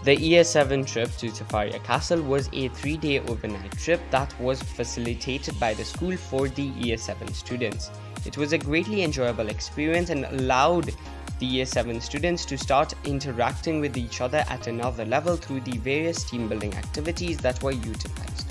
The Year 7 trip to Safaria Castle was a 3-day overnight trip that was facilitated by the school for the Year 7 students. It was a greatly enjoyable experience and allowed the Year 7 students to start interacting with each other at another level through the various team building activities that were utilized.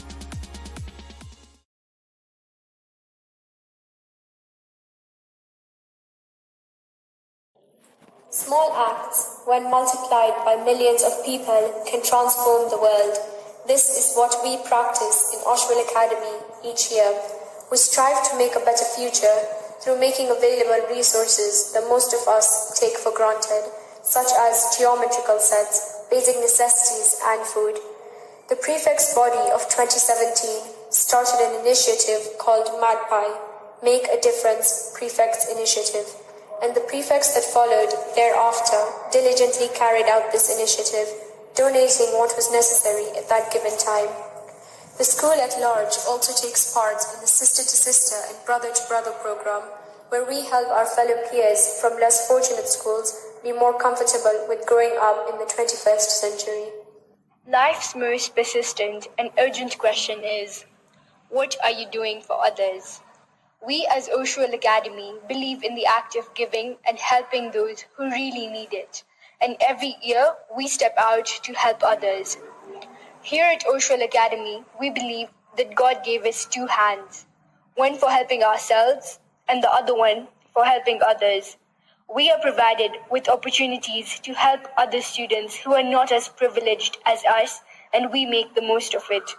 Small acts, when multiplied by millions of people, can transform the world. This is what we practice in Oshwal Academy each year. We strive to make a better future through making available resources that most of us take for granted, such as geometrical sets, basic necessities, and food. The prefects body of 2017 started an initiative called MADPI, Make a Difference Prefects Initiative, and the prefects that followed thereafter diligently carried out this initiative, donating what was necessary at that given time. The school at large also takes part in the Sister to Sister and Brother to Brother program, where we help our fellow peers from less fortunate schools be more comfortable with growing up in the 21st century. Life's most persistent and urgent question is, what are you doing for others? We as Oshwal Academy believe in the act of giving and helping those who really need it. And every year, we step out to help others. Here at Oshwal Academy, we believe that God gave us two hands, one for helping ourselves and the other one for helping others. We are provided with opportunities to help other students who are not as privileged as us, and we make the most of it.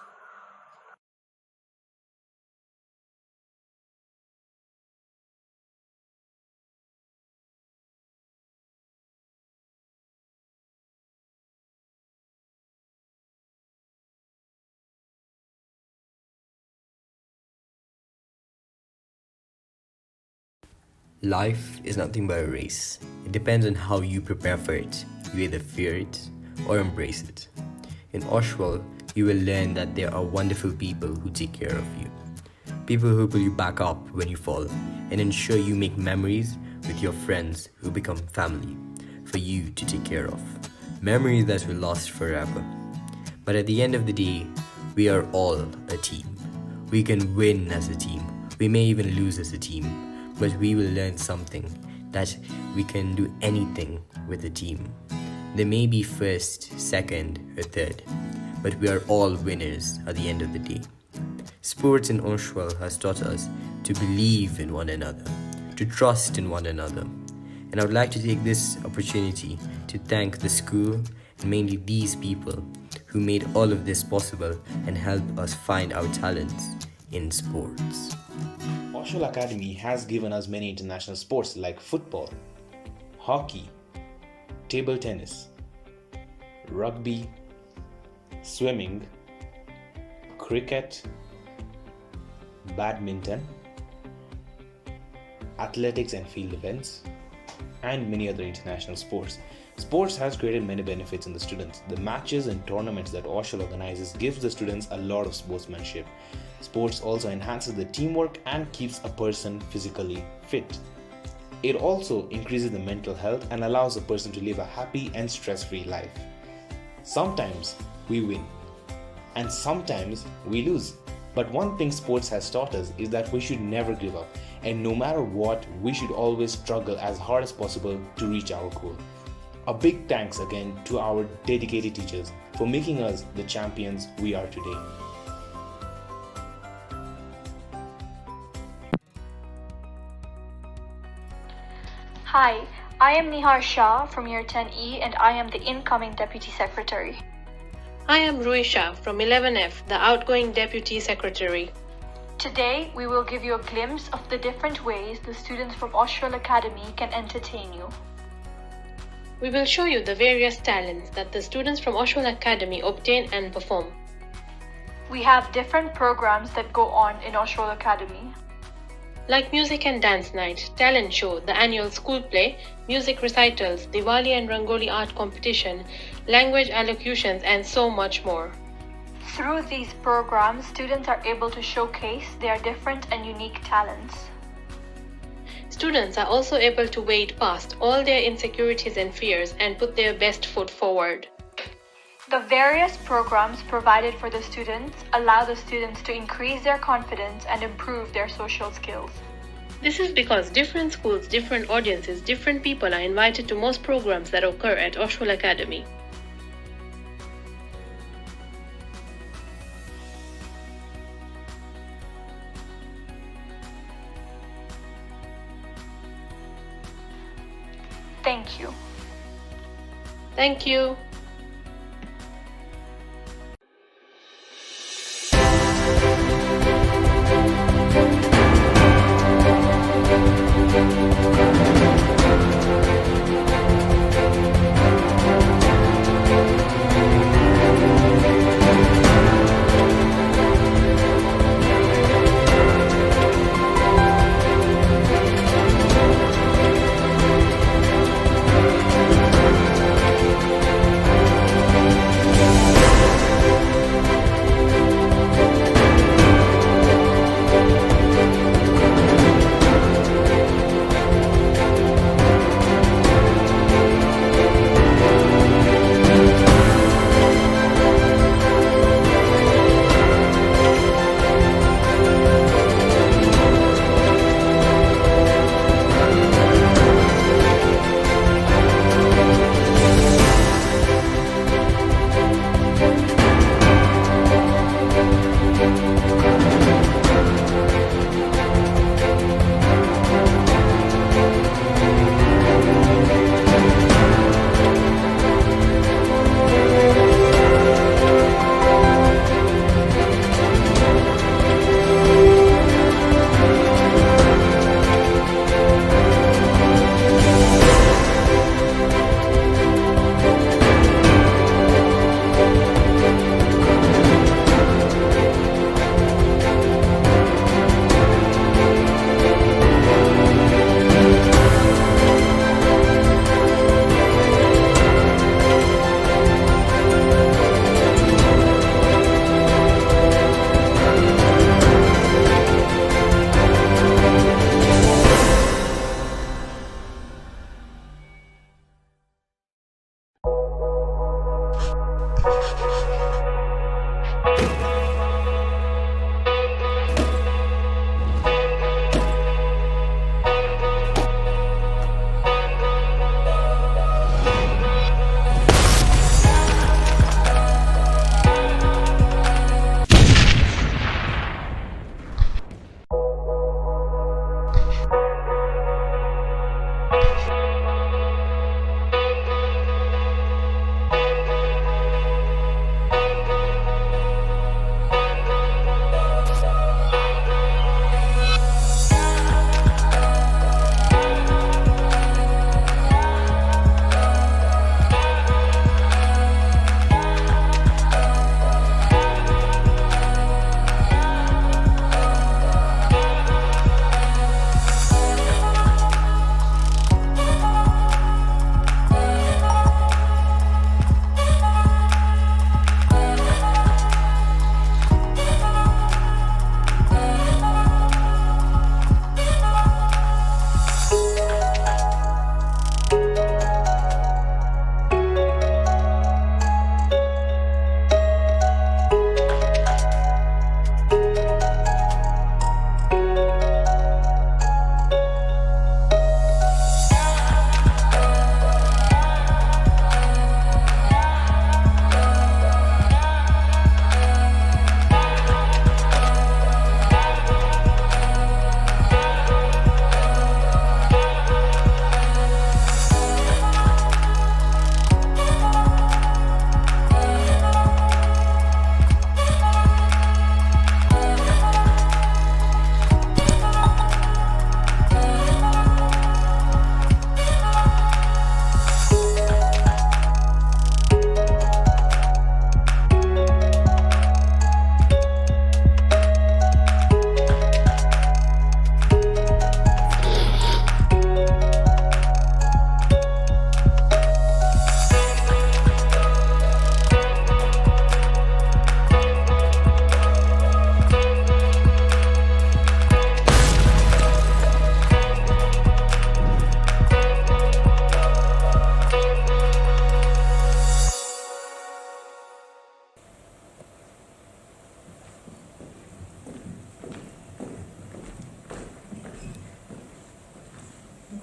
Life is nothing but a race. It depends on how you prepare for it. You either fear it or embrace it. In Oshwal, you will learn that there are wonderful people who take care of you. People who pull you back up when you fall and ensure you make memories with your friends who become family for you to take care of. Memories that will last forever. But at the end of the day, we are all a team. We can win as a team. We may even lose as a team. But we will learn something, that we can do anything with a team. There may be first, second, or third, but we are all winners at the end of the day. Sports in Oshwal has taught us to believe in one another, to trust in one another. And I would like to take this opportunity to thank the school and mainly these people who made all of this possible and help us find our talents in sports. Oshwal Academy has given us many international sports like football, hockey, table tennis, rugby, swimming, cricket, badminton, athletics and field events, and many other international sports. Sports has created many benefits in the students. The matches and tournaments that Oshwal organizes gives the students a lot of sportsmanship. Sports also enhances the teamwork and keeps a person physically fit. It also increases the mental health and allows a person to live a happy and stress-free life. Sometimes we win and sometimes we lose. But one thing sports has taught us is that we should never give up, and no matter what, we should always struggle as hard as possible to reach our goal. A big thanks again to our dedicated teachers for making us the champions we are today. Hi, I am Nihar Shah from Year 10E and I am the incoming Deputy Secretary. I am Ruisha from 11F, the outgoing Deputy Secretary. Today, we will give you a glimpse of the different ways the students from Oshwal Academy can entertain you. We will show you the various talents that the students from Oshwal Academy obtain and perform. We have different programs that go on in Oshwal Academy. Like music and dance night, talent show, the annual school play, music recitals, Diwali and Rangoli art competition, language allocutions, and so much more. Through these programs, students are able to showcase their different and unique talents. Students are also able to wade past all their insecurities and fears and put their best foot forward. The various programs provided for the students allow the students to increase their confidence and improve their social skills. This is because different schools, different audiences, different people are invited to most programs that occur at Oshwal Academy. Thank you. Thank you.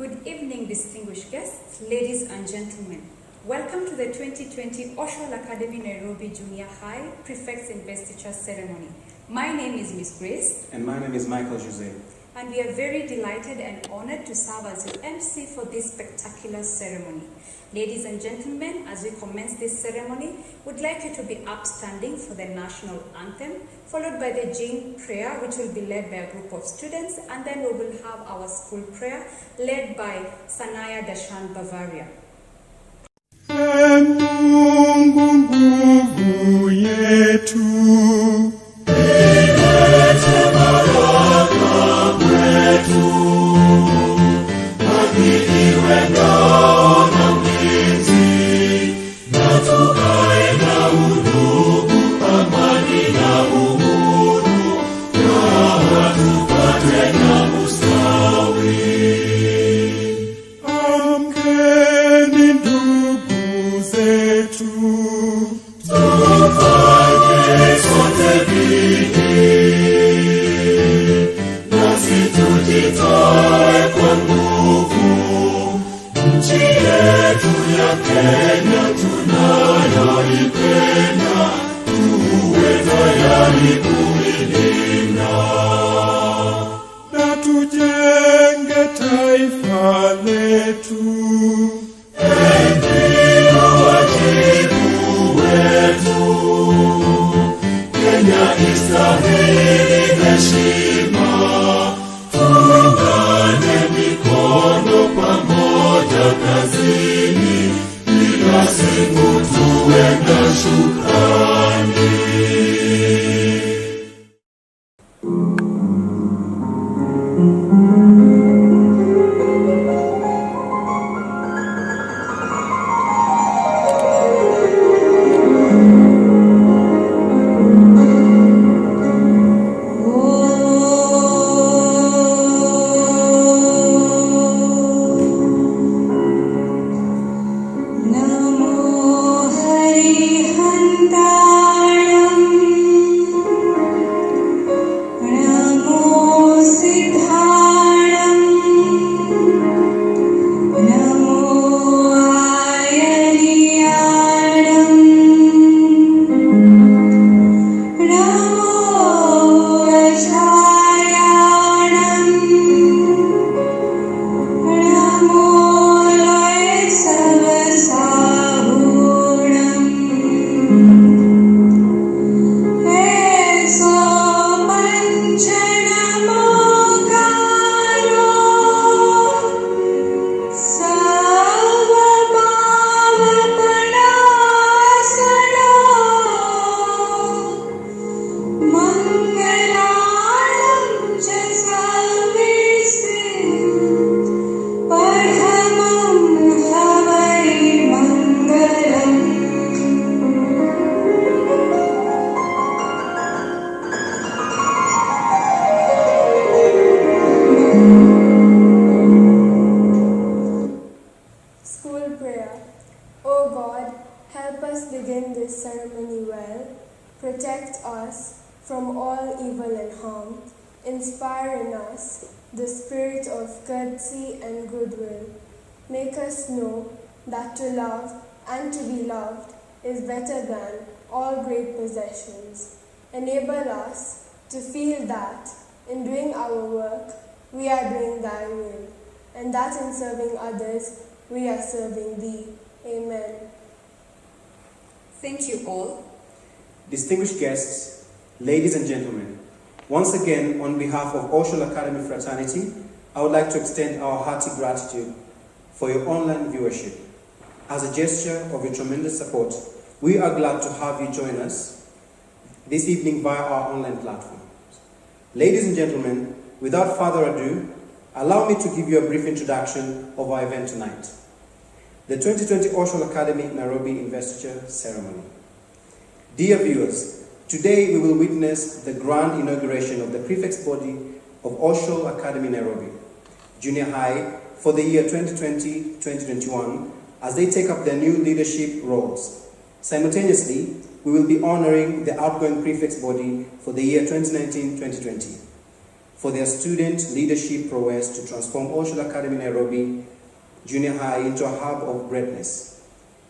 Good evening, distinguished guests, ladies and gentlemen. Welcome to the 2020 Oshwal Academy Nairobi Junior High Prefects Investiture Ceremony. My name is Miss Grace. And my name is Michael Jose. And we are very delighted and honored to serve as your MC for this spectacular ceremony. Ladies and gentlemen, as we commence this ceremony, we'd like you to be upstanding for the national anthem, followed by the Jing prayer, which will be led by a group of students, and then we will have our school prayer led by Sanaya Dashan Bavaria. Make us know that to love and to be loved is better than all great possessions. Enable us to feel that in doing our work, we are doing thy will, and that in serving others, we are serving thee. Amen. Thank you all. Distinguished guests, ladies and gentlemen, once again, on behalf of Oshwal Academy Fraternity, I would like to extend our hearty gratitude for your online viewership. As a gesture of your tremendous support, we are glad to have you join us this evening via our online platform. Ladies and gentlemen, without further ado, allow me to give you a brief introduction of our event tonight. The 2020 Oshwal Academy Nairobi Investiture Ceremony. Dear viewers, today we will witness the grand inauguration of the prefects body of Oshwal Academy Nairobi Junior High for the year 2020-2021 as they take up their new leadership roles. Simultaneously, we will be honoring the outgoing prefects body for the year 2019-2020. for their student leadership prowess to transform Oshwal Academy Nairobi Junior High into a hub of greatness.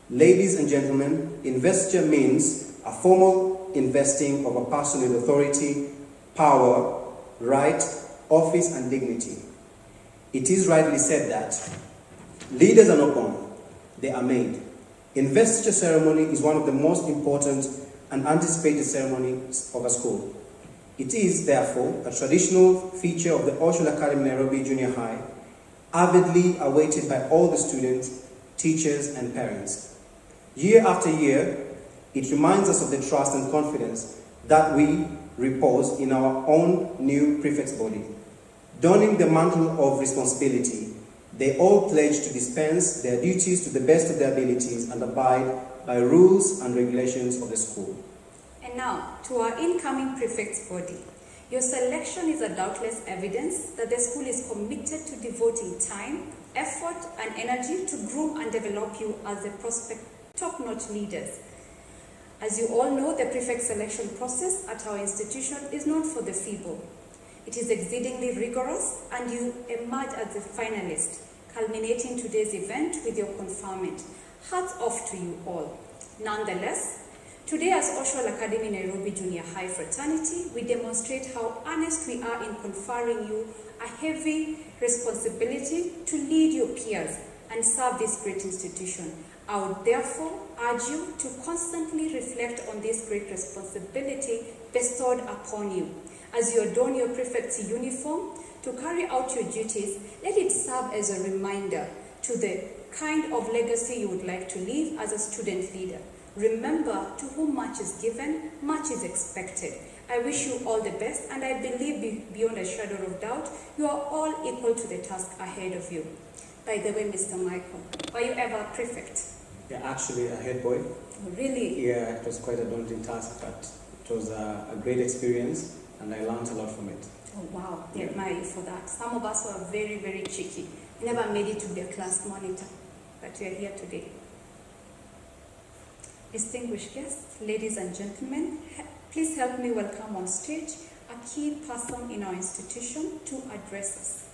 Ladies and gentlemen, investiture means a formal investing of a person with authority, power, right, office, and dignity. It is rightly said that leaders are not born, they are made. Investiture ceremony is one of the most important and anticipated ceremonies of a school. It is, therefore, a traditional feature of the Oshwal Academy Nairobi Junior High, avidly awaited by all the students, teachers, and parents. Year after year, it reminds us of the trust and confidence that we repose in our own new prefects body. Donning the mantle of responsibility, they all pledge to dispense their duties to the best of their abilities and abide by rules and regulations of the school. And now, to our incoming prefects body. Your selection is a doubtless evidence that the school is committed to devoting time, effort, and energy to groom and develop you as the prospect top-notch leaders. As you all know, the prefect selection process at our institution is not for the feeble. It is exceedingly rigorous, and you emerge as a finalist, culminating today's event with your conferment. Hats off to you all. Nonetheless, today as Oshwal Academy Nairobi Junior High Fraternity, we demonstrate how earnest we are in conferring you a heavy responsibility to lead your peers and serve this great institution. I would therefore urge you to constantly reflect on this great responsibility bestowed upon you. As you adorn your prefect's uniform to carry out your duties, let it serve as a reminder to the kind of legacy you would like to leave as a student leader. Remember, to whom much is given, much is expected. I wish you all the best, and I believe beyond a shadow of doubt, you are all equal to the task ahead of you. By the way, Mr. Michael, were you ever a prefect? Yeah, actually a head boy. Oh, really? Yeah, it was quite a daunting task, but it was a great experience and I learned a lot from it. Oh wow, I admire you for that. Some of us were very, very cheeky. We never made it to be a class monitor, but we are here today. Distinguished guests, ladies and gentlemen, please help me welcome on stage a key person in our institution to address us.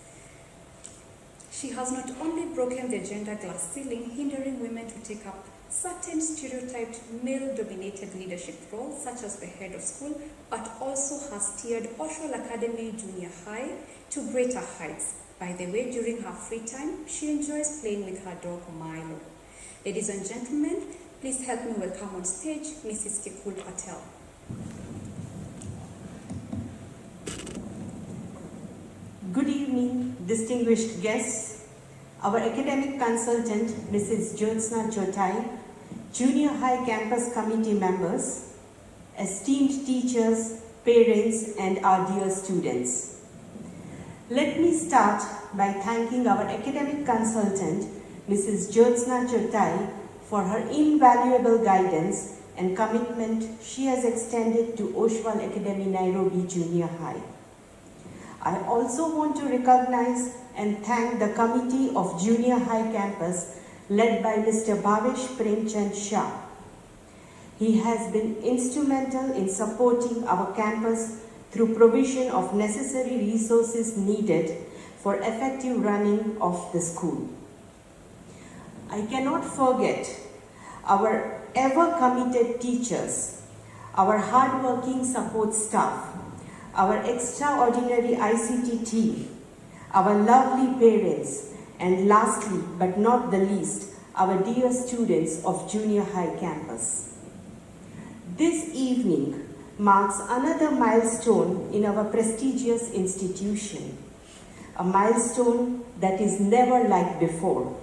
She has not only broken the gender glass ceiling, hindering women to take up certain stereotyped male-dominated leadership roles, such as the head of school, but also has steered Oshwal Academy Junior High to greater heights. By the way, during her free time, she enjoys playing with her dog Milo. Ladies and gentlemen, please help me welcome on stage Mrs. Kikul Patel. Good evening, distinguished guests, our academic consultant, Mrs. Jyotsna Chotai, junior high campus committee members, esteemed teachers, parents, and our dear students. Let me start by thanking our academic consultant, Mrs. Jyotsna Chotai, for her invaluable guidance and commitment she has extended to Oshwal Academy Nairobi Junior High. I also want to recognize and thank the Committee of Junior High Campus led by Mr. Bhavesh Premchand Shah. He has been instrumental in supporting our campus through provision of necessary resources needed for effective running of the school. I cannot forget our ever-committed teachers, our hard-working support staff, our extraordinary ICT team, our lovely parents, and lastly but not the least, our dear students of Junior High Campus. This evening marks another milestone in our prestigious institution, a milestone that is never like before.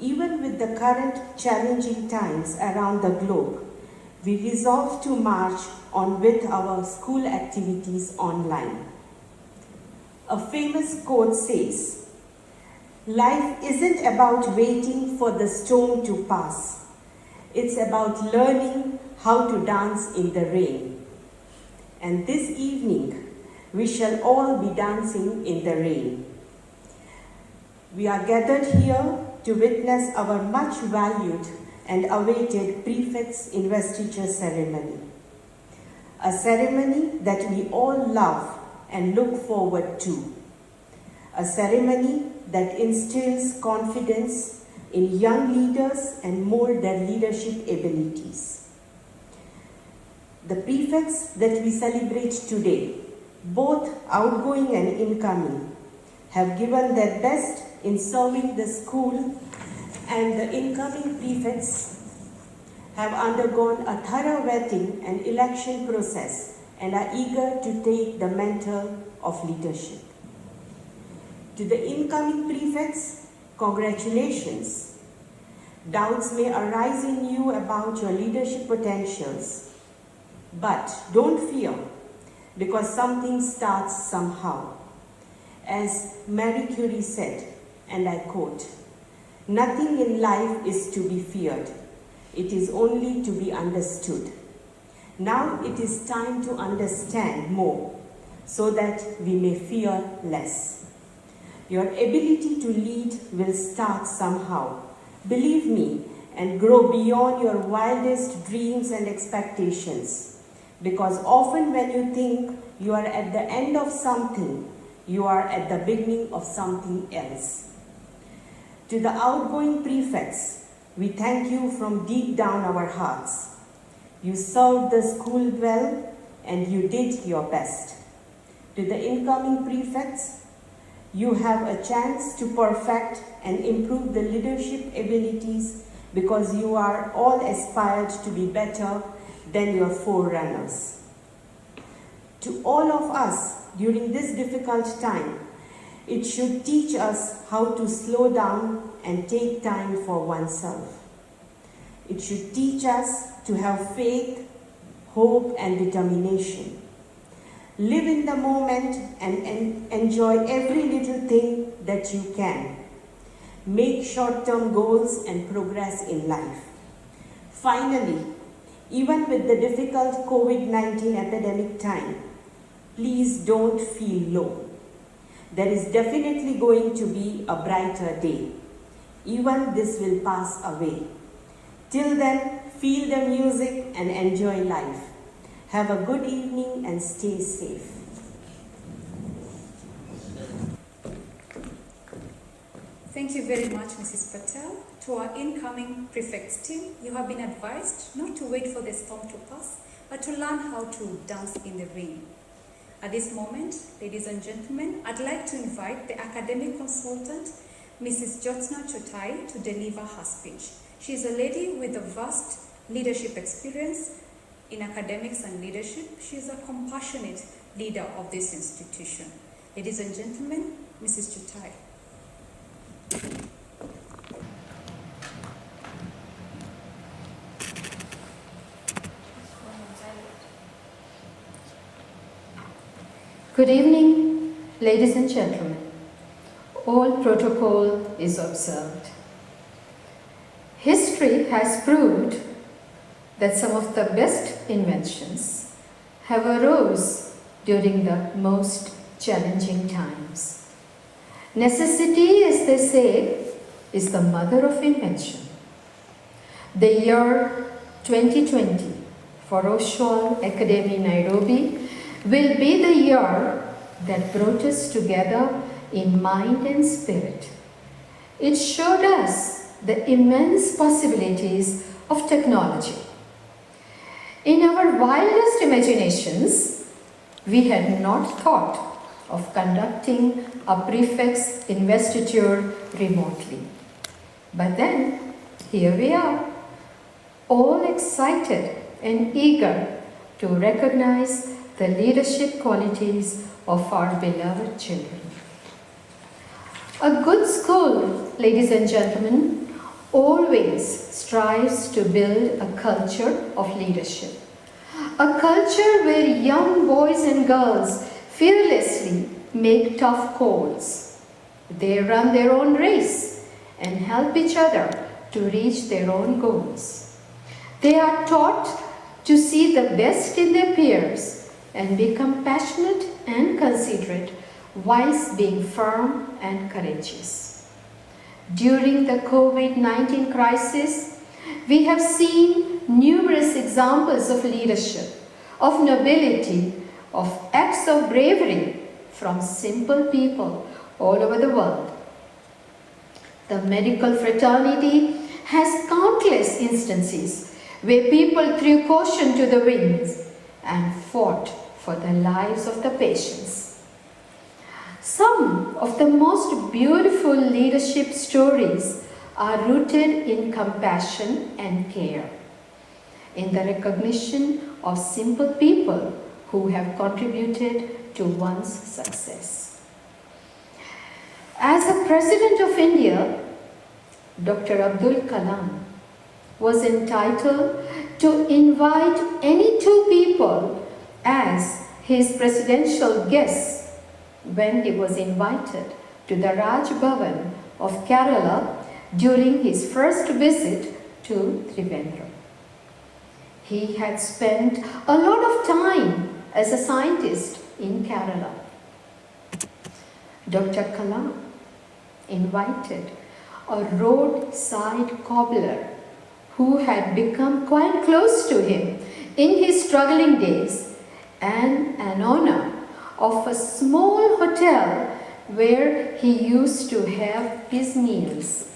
Even with the current challenging times around the globe, we resolve to march on with our school activities online. A famous quote says, "Life isn't about waiting for the storm to pass. It's about learning how to dance in the rain." And this evening, we shall all be dancing in the rain. We are gathered here to witness our much valued and awaited prefects investiture ceremony. A ceremony that we all love and look forward to. A ceremony that instills confidence in young leaders and mold their leadership abilities. The prefects that we celebrate today, both outgoing and incoming, have given their best in serving the school, and the incoming prefects have undergone a thorough vetting and election process and are eager to take the mantle of leadership. To the incoming prefects, congratulations. Doubts may arise in you about your leadership potentials, but don't fear, because something starts somehow. As Marie Curie said, and I quote, "Nothing in life is to be feared. It is only to be understood." Now it is time to understand more so that we may fear less. Your ability to lead will start somehow, believe me, and grow beyond your wildest dreams and expectations. Because often when you think you are at the end of something, you are at the beginning of something else. To the outgoing prefects, we thank you from deep down our hearts. You served the school well and you did your best. To the incoming prefects, you have a chance to perfect and improve the leadership abilities because you are all aspired to be better than your forerunners. To all of us during this difficult time, it should teach us how to slow down and take time for oneself. It should teach us to have faith, hope, and determination. Live in the moment and enjoy every little thing that you can. Make short-term goals and progress in life. Finally, even with the difficult COVID-19 epidemic time, please don't feel low. There is definitely going to be a brighter day. Even this will pass away. Till then, feel the music and enjoy life. Have a good evening and stay safe. Thank you very much, Mrs. Patel. To our incoming prefects team, you have been advised not to wait for the storm to pass, but to learn how to dance in the rain. At this moment, ladies and gentlemen, I'd like to invite the academic consultant, Mrs. Jyotsna Chotai, to deliver her speech. She is a lady with a vast leadership experience in academics and leadership. She is a compassionate leader of this institution. Ladies and gentlemen, Mrs. Chotai. Good evening, ladies and gentlemen. All protocol is observed. History has proved that some of the best inventions have arose during the most challenging times. Necessity, as they say, is the mother of invention. The year 2020 for Oshwal Academy, Nairobi will be the year that brought us together in mind and spirit. It showed us the immense possibilities of technology. In our wildest imaginations, we had not thought of conducting a prefects investiture remotely. But then, here we are, all excited and eager to recognize the leadership qualities of our beloved children. A good school, ladies and gentlemen, always strives to build a culture of leadership. A culture where young boys and girls fearlessly make tough calls. They run their own race and help each other to reach their own goals. They are taught to see the best in their peers and be compassionate and considerate whilst being firm and courageous. During the COVID-19 crisis, we have seen numerous examples of leadership, of nobility, of acts of bravery from simple people all over the world. The medical fraternity has countless instances where people threw caution to the winds and fought for the lives of the patients. Some of the most beautiful leadership stories are rooted in compassion and care, in the recognition of simple people who have contributed to one's success. As the President of India, Dr. Abdul Kalam was entitled to invite any two people as his presidential guests when he was invited to the Raj Bhavan of Kerala during his first visit to Trivandrum. He had spent a lot of time as a scientist in Kerala. Dr. Kalam invited a roadside cobbler who had become quite close to him in his struggling days and an owner of a small hotel where he used to have his meals.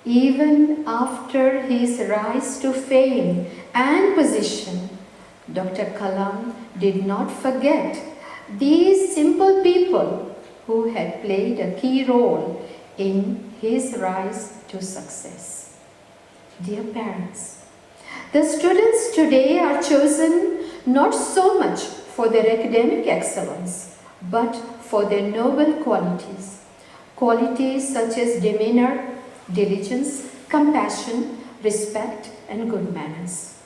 Even after his rise to fame and position, Dr. Kalam did not forget these simple people who had played a key role in his rise to success. Dear parents, the students today are chosen not so much for their academic excellence, but for their noble qualities. Qualities such as demeanor, diligence, compassion, respect, and good manners.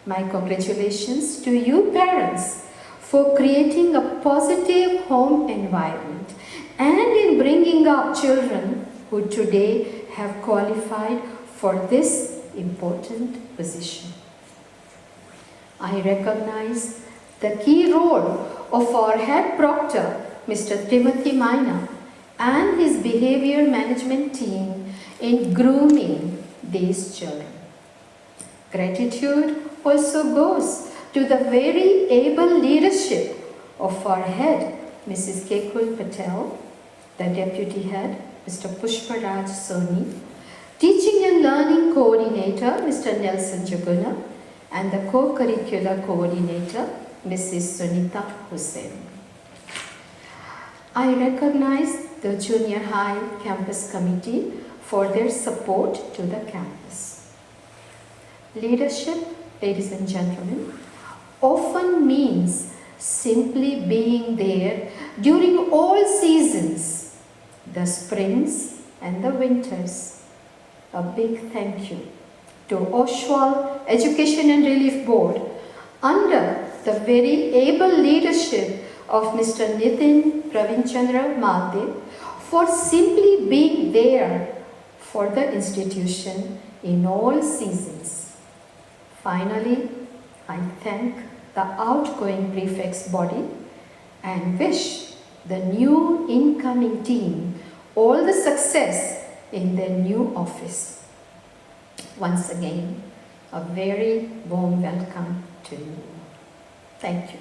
My congratulations to you parents for creating a positive home environment and in bringing up children who today have qualified for this important position. I recognize the key role of our head proctor, Mr. Timothy Maina, and his behavior management team in grooming these children. Gratitude also goes to the very able leadership of our head, Mrs. Kekul Patel, the deputy head, Mr. Pushparaj Soni, teaching and learning coordinator, Mr. Nelson Jaguna, and the co-curricular coordinator, Mrs. Sunita Hussain. I recognize the Junior High Campus Committee for their support to the campus. Leadership, ladies and gentlemen, often means simply being there during all seasons, the springs and the winters. A big thank you to Oshwal Education and Relief Board under the very able leadership of Mr. Nitin Pravinchandra Malde for simply being there for the institution in all seasons. Finally, I thank the outgoing prefects body and wish the new incoming team all the success in their new office. Once again, a very warm welcome to you. Thank you.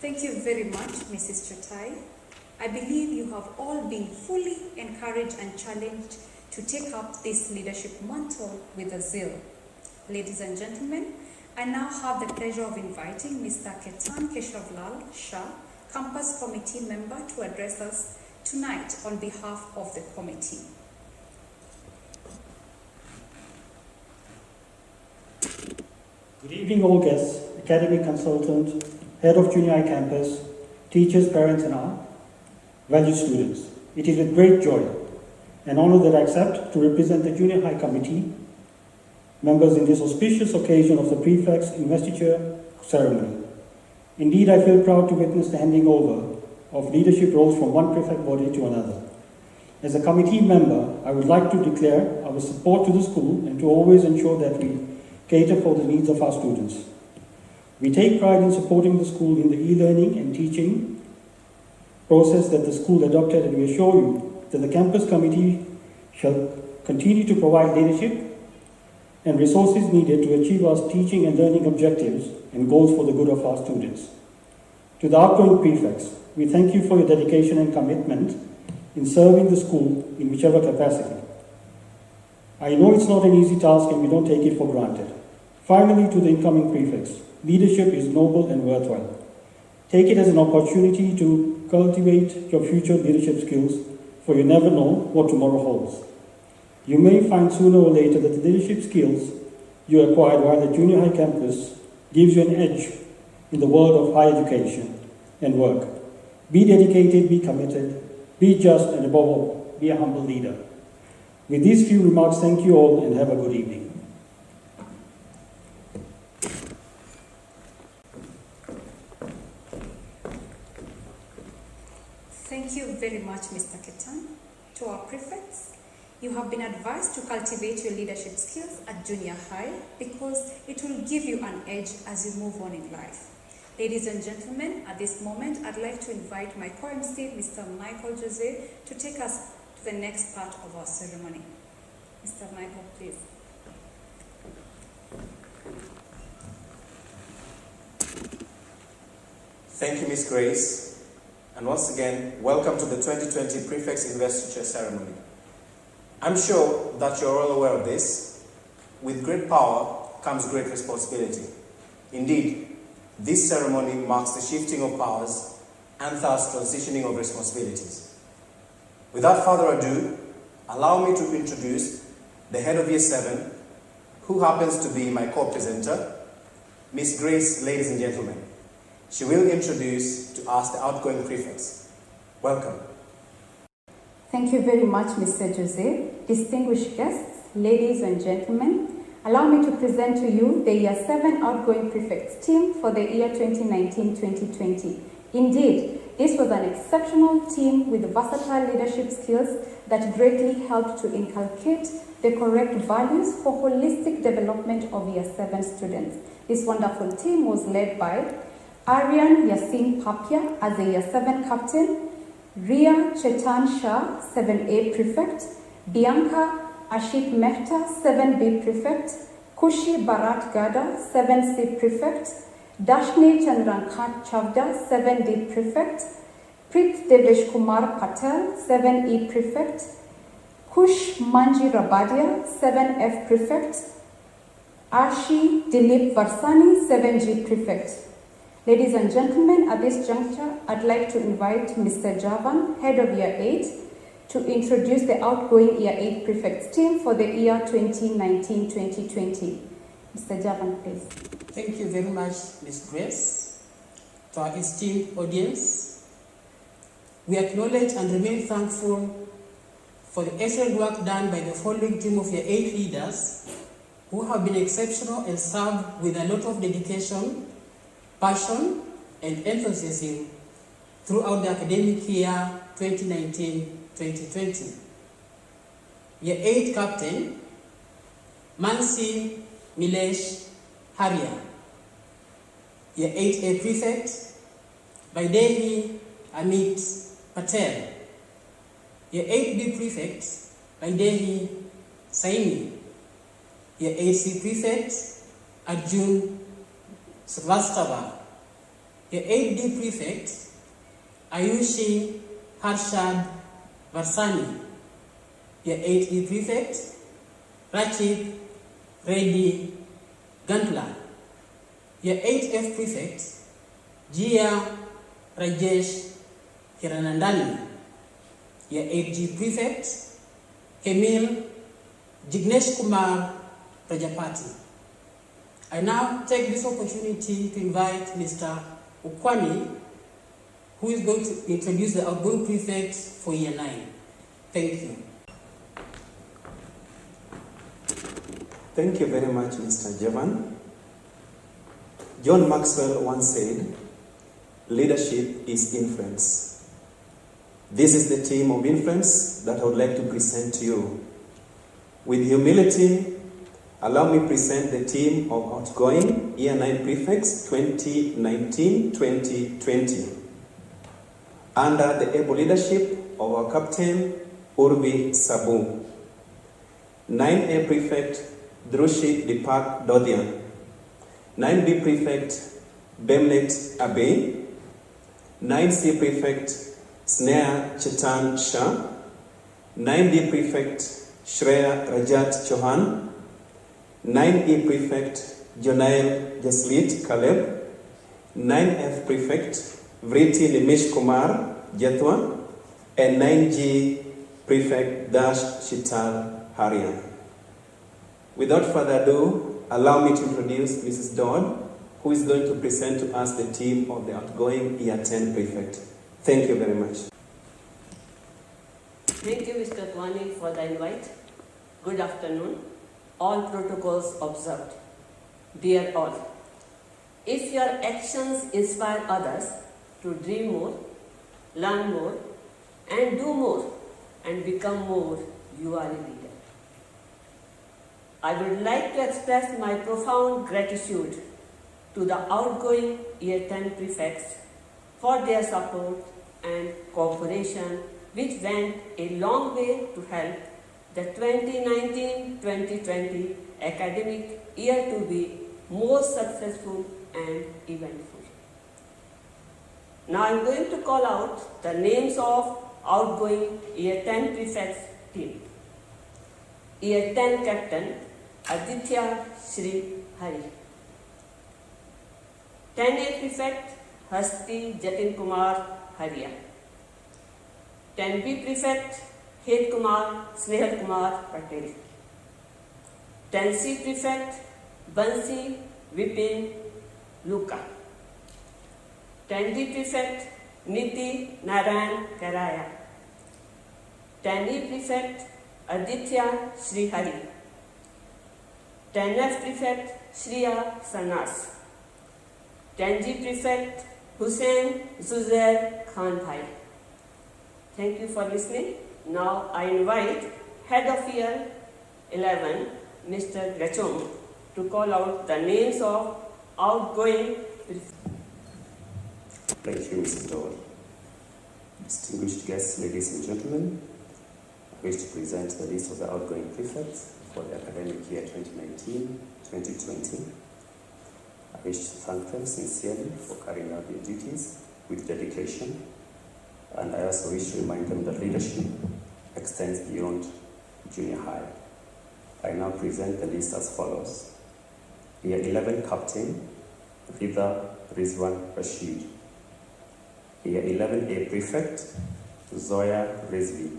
Thank you very much, Mrs. Chotai. I believe you have all been fully encouraged and challenged to take up this leadership mantle with a zeal. Ladies and gentlemen, I now have the pleasure of inviting Mr. Ketan Keshavlal Shah, Campus Committee member, to address us tonight on behalf of the committee. Good evening, all guests, academic consultant, head of Junior High Campus, teachers, parents, and our valued students. It is with great joy and honor that I accept to represent the Junior High Committee members in this auspicious occasion of the prefects investiture ceremony. Indeed, I feel proud to witness the handing over of leadership roles from one prefect body to another. As a committee member, I would like to declare our support to the school and to always ensure that we cater for the needs of our students. We take pride in supporting the school in the e-learning and teaching process that the school adopted, and we assure you that the campus committee shall continue to provide leadership and resources needed to achieve our teaching and learning objectives and goals for the good of our students. To the outgoing prefects, we thank you for your dedication and commitment in serving the school in whichever capacity. I know it's not an easy task and we don't take it for granted. Finally, to the incoming prefects, leadership is noble and worthwhile. Take it as an opportunity to cultivate your future leadership skills, for you never know what tomorrow holds. You may find sooner or later that the leadership skills you acquired while at junior high campus gives you an edge in the world of higher education and work. Be dedicated, be committed, be just, and above all, be a humble leader. With these few remarks, thank you all and have a good evening. Thank you very much, Mr. Ketan. To our prefects, you have been advised to cultivate your leadership skills at junior high because it will give you an edge as you move on in life. Ladies and gentlemen, at this moment, I'd like to invite my co-MC, Mr. Michael Jose, to take us to the next part of our ceremony. Mr. Michael, please. Thank you, Ms. Grace. And once again, welcome to the 2020 Prefects Investiture ceremony. I'm sure that you're all aware of this. With great power comes great responsibility. Indeed, this ceremony marks the shifting of powers and thus transitioning of responsibilities. Without further ado, allow me to introduce the head of Year 7, who happens to be my co-presenter, Ms. Grace, ladies and gentlemen. She will introduce to us the outgoing prefects. Welcome. Thank you very much, Mr. Jose. Distinguished guests, ladies and gentlemen, allow me to present to you the Year 7 outgoing prefects team for the year 2019-2020. Indeed, this was an exceptional team with versatile leadership skills that greatly helped to inculcate the correct values for holistic development of Year 7 students. This wonderful team was led by Aryan Yassin Papia as a Year 7 captain, Ria Chetan Shah, 7A prefect, Bianca Ashik Mehta, 7B prefect, Kushi Bharat Gada, 7C prefect, Dashni Chandrankat Chavda, 7D prefect, Prit Devesh Kumar Patel, 7E prefect, Kush Manji Rabadia, 7F prefect, Ashi Dilip Varsani, 7G prefect. Ladies and gentlemen, at this juncture, I'd like to invite Mr. Javan, head of Year 8, to introduce the outgoing Year 8 prefects team for the year 2019-2020. Mr. Javan, please. Thank you very much, Ms. Grace. To our esteemed audience, we acknowledge and remain thankful for the excellent work done by the following team of Year 8 leaders who have been exceptional and served with a lot of dedication, passion, and enthusiasm throughout the academic year 2019-2020. Year 8 Captain, Mansi Milesh Haria. Year 8A Prefect, Vaidehi Amit Patel. Year 8B Prefect, Vaidehi Saini. Year 8C Prefect, Arjun Srivastava. Year 8D Prefect, Ayushi Harshad Varsani. Year 8E Prefect, Rachid Reddy Gantla. Year 8F Prefect, Jia Rajesh Hiranandani. Year 8G Prefect, Emil Jignesh Kumar Prajapati. I now take this opportunity to invite Mr. Ukwani, who is going to introduce the outgoing prefect for Year 9. Thank you. Thank you very much, Mr. Javan. John Maxwell once said, leadership is influence. This is the team of influence that I would like to present to you. With humility, allow me present the team of outgoing Year 9 prefects 2019-2020 under the able leadership of our captain, Urvi Sabu. 9A prefect, Drushi Deepak Dodhia. 9B Prefect Bemlet Abe. 9C Prefect Sneha Chetan Shah. 9D Prefect Shreya Rajat Chauhan. 9E Prefect Jonail Jaslit Kaleb. 9F Prefect Vriti Nimish Kumar Jethwa. And 9G Prefect Dash Shital Haria. Without further ado, allow me to introduce Mrs. Dodd, who is going to present to us the team of the outgoing Year 10 Prefect. Thank you very much. Thank you, Mr. Twani, for the invite. Good afternoon. All protocols observed. Dear all, if your actions inspire others to dream more, learn more, and do more, and become more, you are a leader. I would like to express my profound gratitude to the outgoing Year 10 prefects for their support and cooperation, which went a long way to help the 2019-2020 academic year to be more successful and eventful. Now I am going to call out the names of outgoing Year 10 prefects team. Year 10 Captain Aditya Shri Hari. 10A Prefect Hasti Jatin Kumar Haria. 10B Prefect Het Kumar Snehal Kumar Patel. 10C Prefect Bansi Vipin Luka. 10D Prefect Niti Narayan Karaya. 10E Prefect Aditya Shri Hari. 10F Prefect Shriya Sanas. 10G Prefect Hussain Zuzair Khan Bhai. Thank you for listening. Now I invite Head of Year 11, Mr. Gachong, to call out the names of outgoing prefects. Thank you, Mrs. Dodd. Distinguished guests, ladies and gentlemen, I wish to present the list of the outgoing prefects for the academic year 2019-2020. I wish to thank them sincerely for carrying out their duties with dedication, and I also wish to remind them that leadership extends beyond junior high. I now present the list as follows. Year 11 Captain, Rida Rizwan Rashid. Year 11A Prefect, Zoya Rizvi.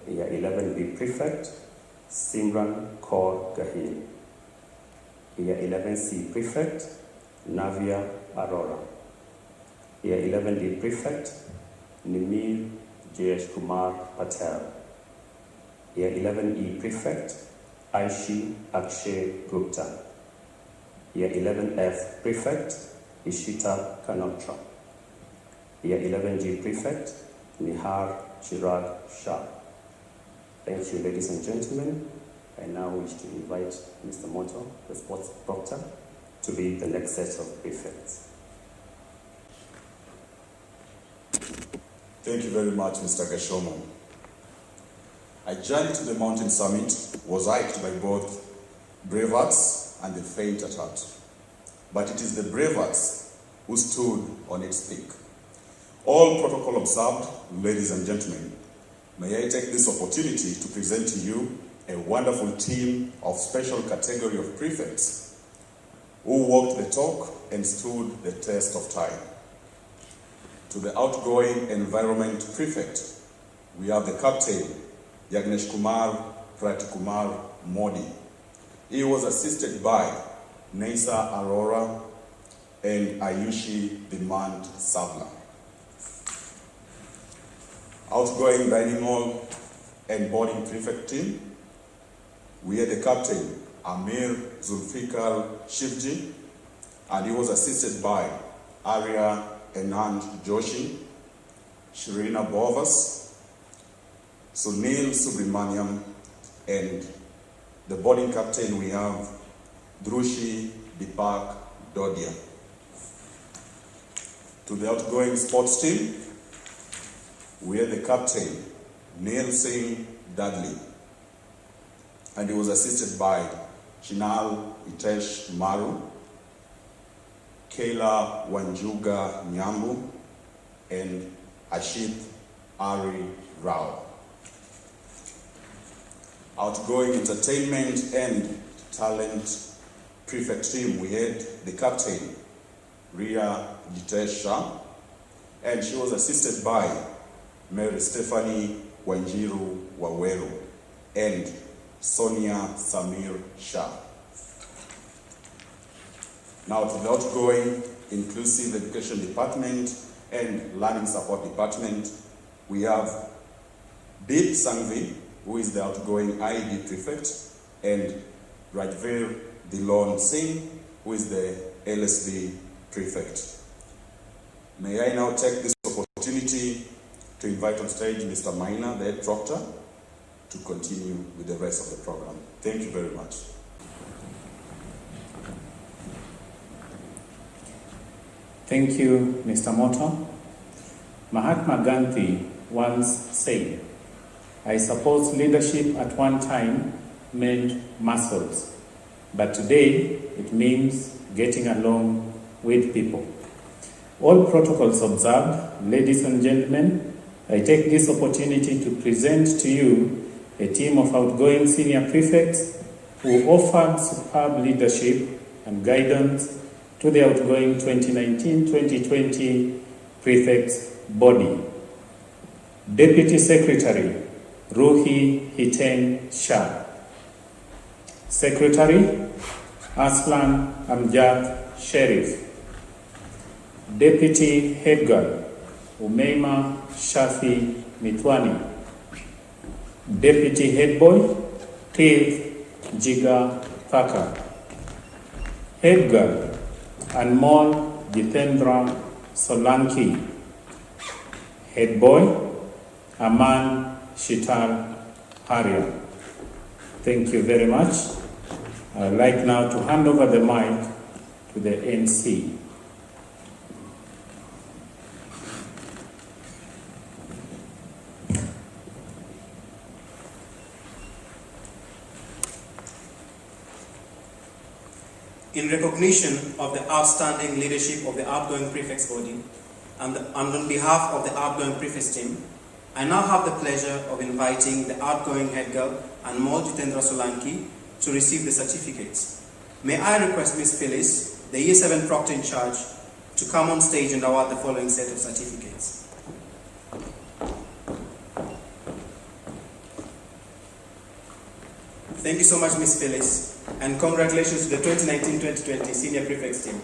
Year 11B Prefect, Simran Kaur Gahil. Year 11C Prefect, Navia Arora. Year 11D Prefect, Nimir Jayesh Kumar Patel. Year 11E Prefect, Aishi Akshay Gupta. Year 11F Prefect, Ishita Kanotra. Year 11G Prefect, Nihar Chirag Shah. Thank you, ladies and gentlemen. I now wish to invite Mr. Moto, the sports proctor, to lead the next set of prefects. Thank you very much, Mr. Gashomo. A journey to the mountain summit was hiked by both brave-hearts and the faint at heart. But it is the brave-hearts who stood on its peak. All protocol observed, ladies and gentlemen, may I take this opportunity to present to you a wonderful team of special category of prefects who walked the talk and stood the test of time. To the outgoing environment prefect, we have the captain, Yagnesh Kumar Pratikumar Modi. He was assisted by Neisa Arora and Ayushi Demand Savla. Outgoing dining hall and boarding prefect team, we had the captain, Amir Zulfikar Shivji, and he was assisted by Arya Enand Joshi, Shirina Bovas, Sunil Subramaniam, and the boarding captain we have Drushi Deepak Dodhia. To the outgoing sports team, we have the captain, Neil Singh Dudley. and he was assisted by Chinal Itesh Maru, Kayla Wanjuga Nyambu, and Ashit Ari Rao. Outgoing entertainment and talent prefect team, we had the captain, Ria Jitesha, and she was assisted by Mary Stephanie Wanjiru Waweru and Sonia Samir Shah. Now to the outgoing inclusive education department and learning support department, we have Deep Sangvi, who is the outgoing IED prefect, and Rajveer Dilon Singh, who is the LSD prefect. May I now take this opportunity to invite on stage Mr. Maina, the head proctor, to continue with the rest of the program. Thank you very much. Thank you, Mr. Moto. Mahatma Gandhi once said, "I suppose leadership at one time meant muscles, but today it means getting along with people." All protocols observed, ladies and gentlemen, I take this opportunity to present to you a team of outgoing senior prefects who offered superb leadership and guidance to the outgoing 2019-2020 prefects body. Deputy Secretary Ruhi Hiten Shah. Secretary Aslan Amjad Sherif. Deputy Head Girl Umeima Shafi Mitwani. Deputy Head Boy Tiv Jiga Thaka. Head Girl Anmol Jitendra Solanki. Head Boy Aman Shital Haria. Thank you very much. I would like now to hand over the mic to the NC. In recognition of the outstanding leadership of the outgoing prefects body and on behalf of the outgoing prefects team, I now have the pleasure of inviting the outgoing head girl Anmol Jitendra Solanki to receive the certificates. May I request Ms. Phyllis, the Year 7 proctor in charge, to come on stage and award the following set of certificates. Thank you so much, Ms. Phyllis, and congratulations to the 2019-2020 Senior Prefects team.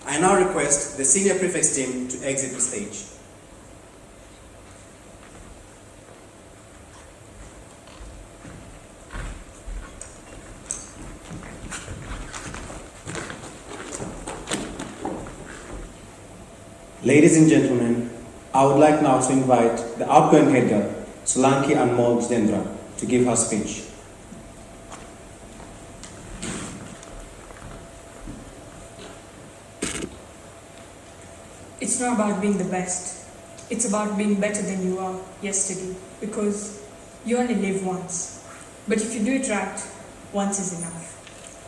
I now request the Senior Prefects team to exit the stage. Ladies and gentlemen, I would like now to invite the outgoing head girl, Solanki Anmol Jitendra, to give her speech. It's not about being the best. It's about being better than you were yesterday, because you only live once. But if you do it right, once is enough.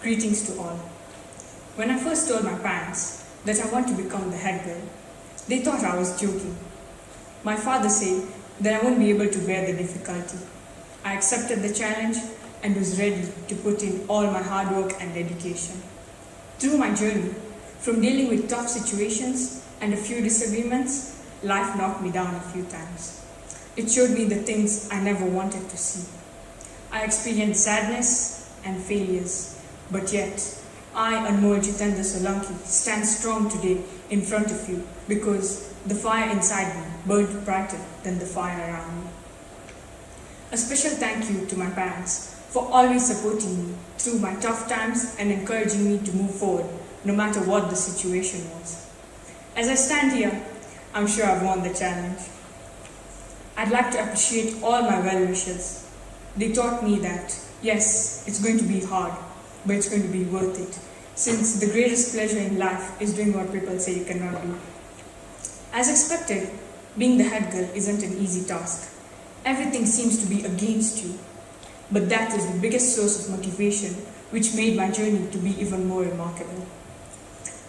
Greetings to all. When I first told my parents that I want to become the head girl, they thought I was joking. My father said that I wouldn't be able to bear the difficulty. I accepted the challenge and was ready to put in all my hard work and dedication. Through my journey, from dealing with tough situations and a few disagreements, life knocked me down a few times. It showed me the things I never wanted to see. I experienced sadness and failures, but yet I, Anmol Jitendra Solanki, stand strong today in front of you because the fire inside me burned brighter than the fire around me. A special thank you to my parents for always supporting me through my tough times and encouraging me to move forward no matter what the situation was. As I stand here, I'm sure I've won the challenge. I'd like to appreciate all my well-wishers. They taught me that, yes, it's going to be hard, but it's going to be worth it, since the greatest pleasure in life is doing what people say you cannot do. As expected, being the head girl isn't an easy task. Everything seems to be against you. but that is the biggest source of motivation which made my journey to be even more remarkable.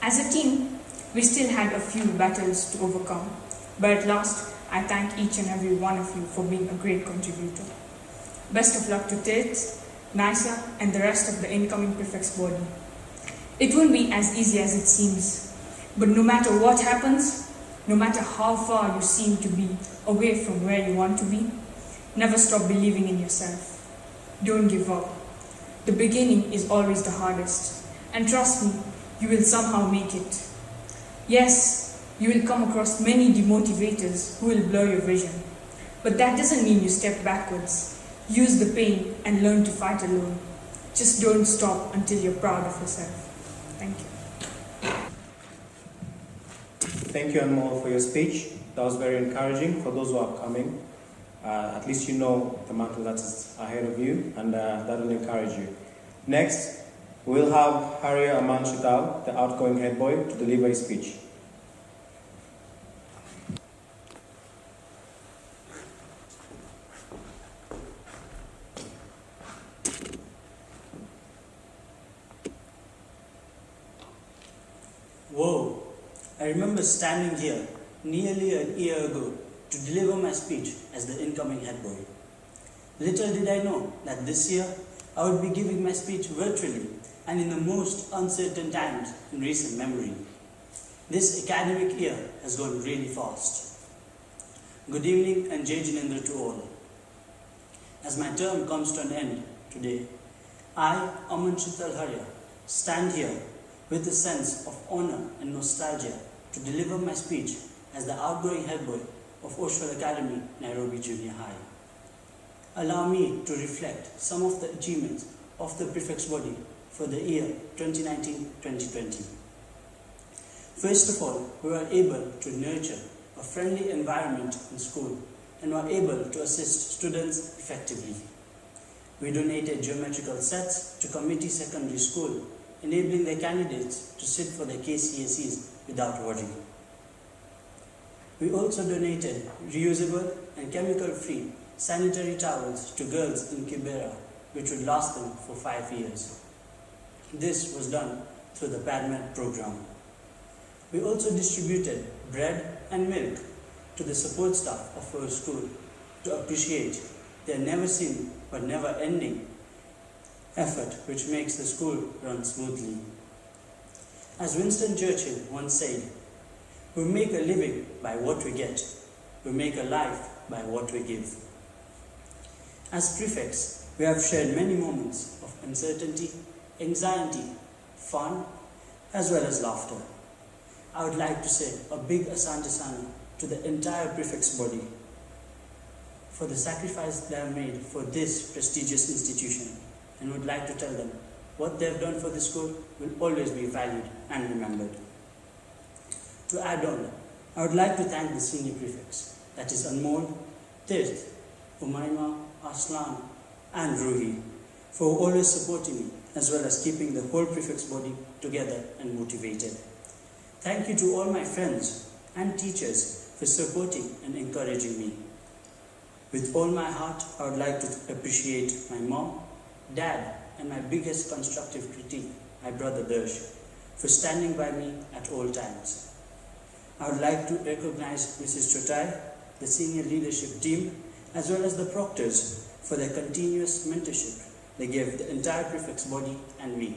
As a team, we still had a few battles to overcome, but at last, I thank each and every one of you for being a great contributor. Best of luck to Tits, Nisa, and the rest of the incoming prefects body. It won't be as easy as it seems, but no matter what happens, no matter how far you seem to be away from where you want to be, never stop believing in yourself. Don't give up. The beginning is always the hardest, and trust me, you will somehow make it. Yes, you will come across many demotivators who will blur your vision, but that doesn't mean you step backwards. Use the pain and learn to fight alone. Just don't stop until you're proud of yourself. Thank you. Thank you, Anmol, for your speech. That was very encouraging for those who are coming. At least you know the mantle that is ahead of you, and that will encourage you. Next, we'll have Harrier Aman Chital, the outgoing head boy, to deliver his speech. Whoa, I remember standing here nearly a year ago to deliver my speech as the incoming head boy. Little did I know that this year I would be giving my speech virtually and in the most uncertain times in recent memory. This academic year has gone really fast. Good evening and Jai Jinendra to all. As my term comes to an end today, I, Aman Chital Harya, stand here with a sense of honor and nostalgia to deliver my speech as the outgoing head boy of Oshwal Academy, Nairobi Junior High. Allow me to reflect some of the achievements of the prefects body for the year 2019-2020. First of all, we were able to nurture a friendly environment in school and were able to assist students effectively. We donated geometrical sets to Committee Secondary School, enabling their candidates to sit for their KCSEs without worry. We also donated reusable and chemical-free sanitary towels to girls in Kibera, which would last them for 5 years. This was done through the PADMET program. We also distributed bread and milk to the support staff of our school to appreciate their never-seen but never-ending effort which makes the school run smoothly. As Winston Churchill once said, "We make a living by what we get. We make a life by what we give." As prefects, we have shared many moments of uncertainty, anxiety, fun, as well as laughter. I would like to say a big asante sana to the entire prefects body for the sacrifice they have made for this prestigious institution, and would like to tell them what they have done for the school will always be valued and remembered. To add on, I would like to thank the senior prefects, that is Anmol, Tirth, Umayma, Aslan, and Ruhi, for always supporting me, as well as keeping the whole prefects body together and motivated. Thank you to all my friends and teachers for supporting and encouraging me. With all my heart, I would like to appreciate my mom, dad, and my biggest constructive critique, my brother Darsh, for standing by me at all times. I would like to recognize Mrs. Chotai, the senior leadership team, as well as the proctors for their continuous mentorship they gave the entire prefects body and me.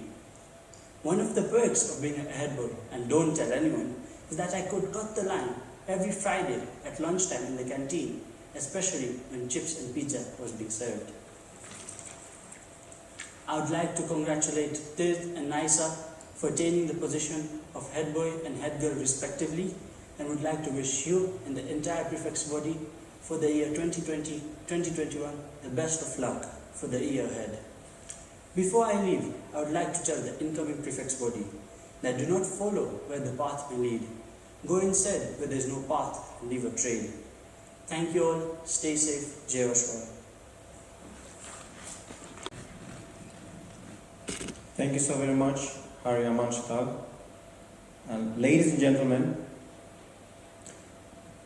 One of the perks of being a head boy, and don't tell anyone, is that I could cut the line every Friday at lunchtime in the canteen, especially when chips and pizza was being served. I would like to congratulate Tirth and Nisa for attaining the position of head boy and head girl respectively, and would like to wish you and the entire prefects body for the year 2020-2021 the best of luck for the year ahead. Before I leave, I would like to tell the incoming prefects body that do not follow where the path may lead. Go instead where there is no path and leave a trail. Thank you all. Stay safe. Jai Oshwal. Thank you so very much, Hari Aman Chital. And ladies and gentlemen,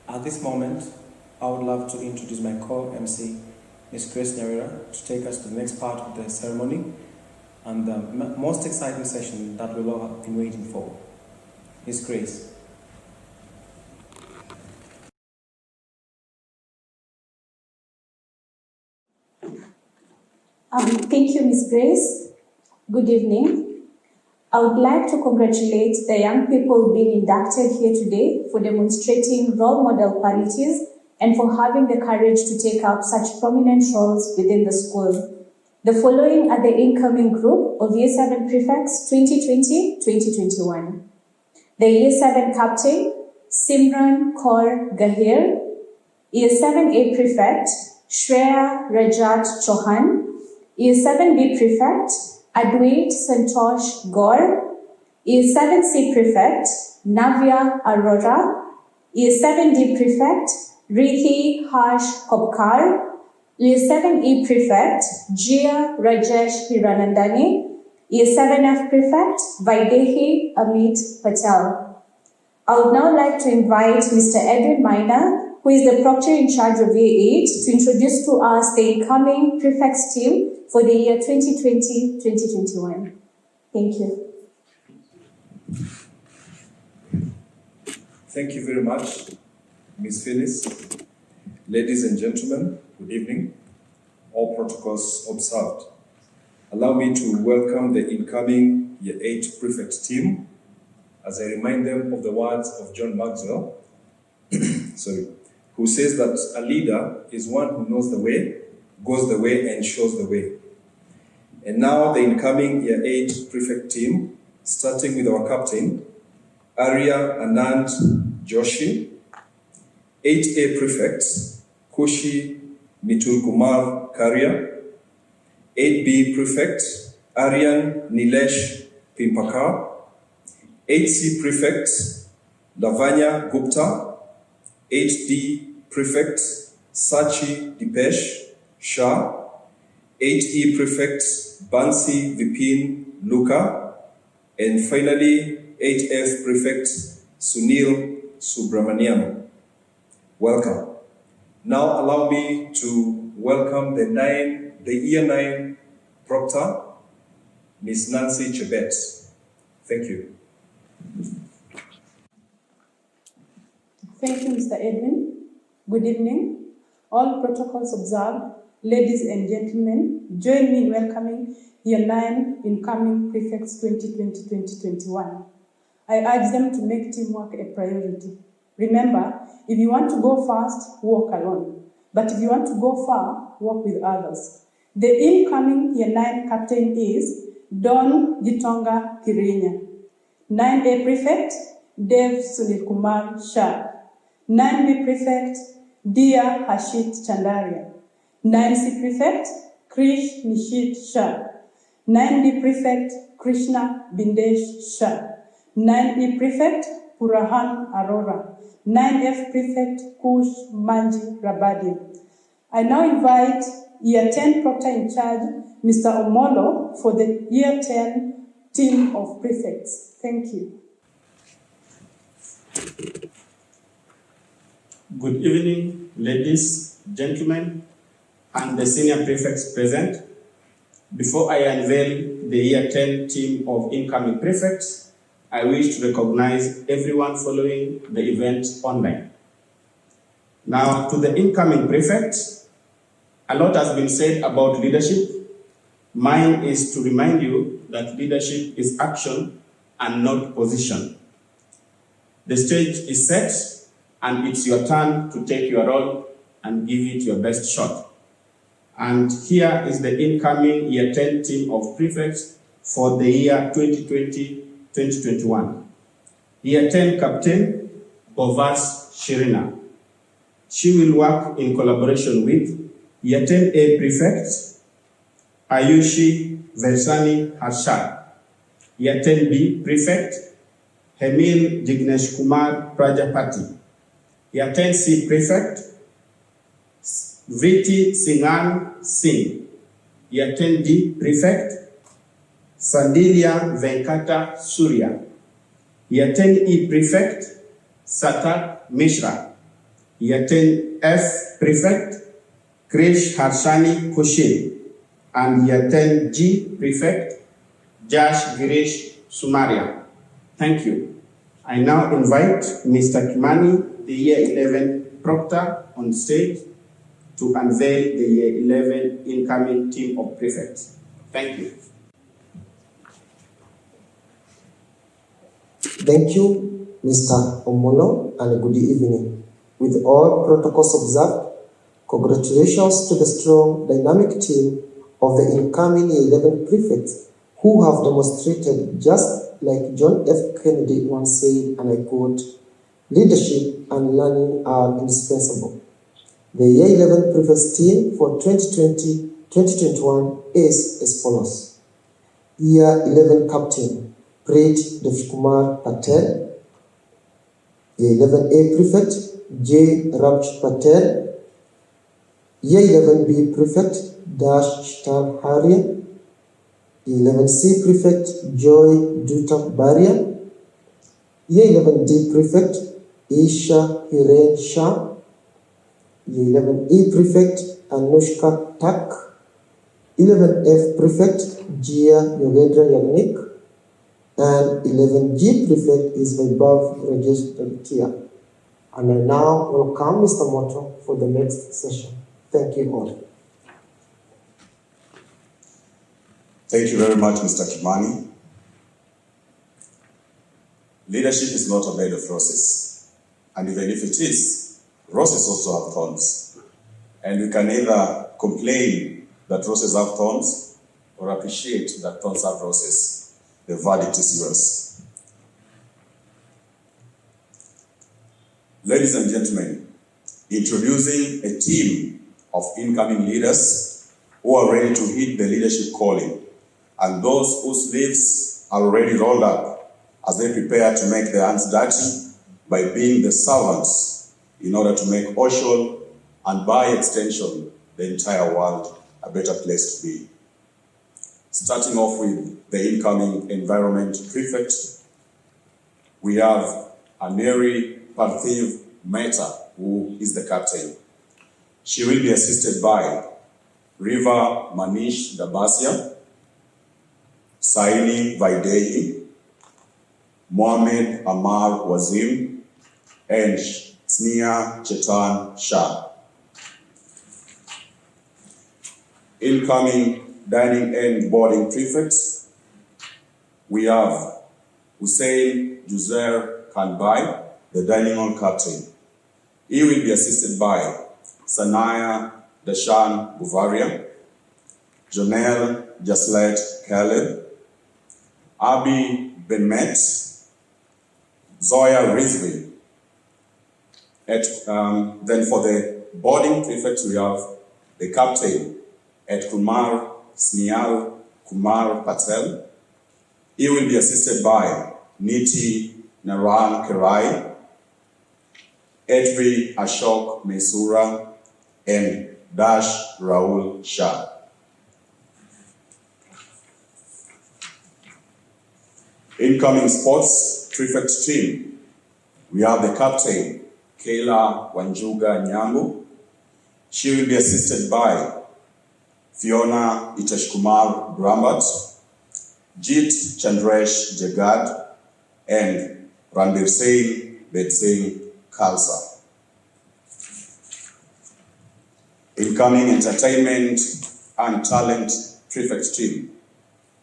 at this moment, I would love to introduce my co-MC, Ms. Grace Nyawira to take us to the next part of the ceremony and the most exciting session that we've all been waiting for. Ms. Grace. Thank you, Ms. Grace. Good evening. I would like to congratulate the young people being inducted here today for demonstrating role model qualities and for having the courage to take up such prominent roles within the school. The following are the incoming group of Year 7 prefects 2020-2021. The Year 7 captain, Simran Kaur Gahir. Year 7A prefect, Shreya Rajat Chauhan. Year 7B prefect, Adwait Santosh Gaur. Year 7C prefect, Navya Arora. Year 7D prefect, Rithi Harsh Kopkar. Year 7E prefect, Jia Rajesh Hiranandani. Year 7F prefect, Vaidehi Amit Patel. I would now like to invite Mr. Edwin Maina, who is the proctor in charge of Year 8, to introduce to us the incoming prefects team for the year 2020-2021. Thank you. Thank you very much, Ms. Phyllis. Ladies and gentlemen, good evening. All protocols observed. Allow me to welcome the incoming Year 8 prefect team as I remind them of the words of John Maxwell, who says that a leader is one who knows the way, goes the way, and shows the way. And now the incoming Year 8 prefect team, starting with our captain, Arya Anand Joshi. 8A prefects, Kushi Mitulkumar Karya. 8B prefect, Aryan Nilesh Pimpakar. 8C prefect, Lavanya Gupta. 8D prefect, Sachi Dipesh Shah. 8E prefect, Bansi Vipin Luka. And finally, 8F prefect, Sunil Subramaniam. Welcome. Now allow me to welcome the Year 9 proctor, Ms. Nancy Chebet. Thank you. Thank you, Mr. Edwin. Good evening. All protocols observed. Ladies and gentlemen, join me in welcoming Year 9 incoming prefects 2020-2021. I urge them to make teamwork a priority. Remember, if you want to go fast, walk alone. But if you want to go far, walk with others. The incoming Year 9 captain is Don Gitonga Kirinya. 9A prefect, Dev Sunil Kumar Shah. 9B prefect, Dia Hashit Chandaria. 9C prefect, Krish Nishit Shah. 9D prefect, Krishna Bindesh Shah. 9E prefect, Purahan Arora. 9F prefect, Kush Manji Rabadi. I now invite Year 10 proctor in charge, Mr. Omolo, for the Year 10 team of prefects. Thank you. Good evening, ladies, gentlemen, and the senior prefects present. Before I unveil the Year 10 team of incoming prefects, I wish to recognize everyone following the event online. Now, to the incoming prefects, a lot has been said about leadership. Mine is to remind you that leadership is action and not position. The stage is set, and it's your turn to take your role and give it your best shot. And here is the incoming Year 10 team of prefects for the year 2020-2021. Year 10 captain, Bovas Shirina. She will work in collaboration with Year 10A prefect, Ayushi Versani Harshad. Year 10B prefect, Hemil Jignesh Kumar Prajapati. Year 10C prefect, Vriti Singan Singh. Year 10D prefect, Sandilia Venkata Surya. Year 10E prefect, Satak Mishra. Year 10F prefect, Krish Harshani Kushin, and Year 10G Prefect, Josh Girish Sumaria. Thank you. I now invite Mr. Kimani, the Year 11 Proctor, on stage to unveil the Year 11 incoming team of prefects. Thank you. Thank you, Mr. Omono, and good evening. With all protocols observed, congratulations to the strong, dynamic team of the incoming Year 11 prefects who have demonstrated, just like John F. Kennedy once said, and I quote, "Leadership and learning are indispensable." The Year 11 prefects team for 2020-2021 is as follows. Year 11 Captain, Preet Devkumar Patel. Year 11A Prefect, J. Ramch Patel. Year 11B Prefect, Dash Shtar Harya. Year 11C Prefect, Joy Dutak Baria. Year 11D Prefect, Isha Hiren Shah. Year 11E Prefect, Anushka Tak. 11F Prefect, Jia Yogendra Yagnik. And 11G Prefect is Vaibhav Rajesh Dalitia. And I now welcome Mr. Moto for the next session. Thank you all. Thank you very much, Mr. Kimani. Leadership is not a bed of roses. And even if it is, roses also have thorns. And we can either complain that roses have thorns or appreciate that thorns have roses. The verdict is yours. Ladies and gentlemen, introducing a team of incoming leaders who are ready to hit the leadership calling, and those whose sleeves are already rolled up as they prepare to make their hands dirty by being the servants in order to make Oshwal, and by extension, the entire world, a better place to be. Starting off with the incoming environment prefect, we have Aneri Parthiv Mehta, who is the captain. She will be assisted by Riva Manish Dabasia, Saini Vaidehi, Mohamed Amar Wazim, and Snia Chetan Shah. Incoming dining and boarding prefects, we have Hussein Juzair Kanbai, the dining hall captain. He will be assisted by Sanaya Dashan Buvaria, Janelle Jaslet Caleb, Abi Benmet, Zoya Rizvi. Then for the boarding prefects, we have the captain at Kumar Snial Kumar Patel. He will be assisted by Niti Naran Kerai, Edvi Ashok Mesura, and Dash Raul Shah. Incoming sports prefect team, we have the captain, Kayla Wanjuga Nyangu. She will be assisted by Fiona Iteshkumar Brambat, Jit Chandresh Jagad, and Ranbir Singh Betsing Khalsa. Incoming entertainment and talent prefect team,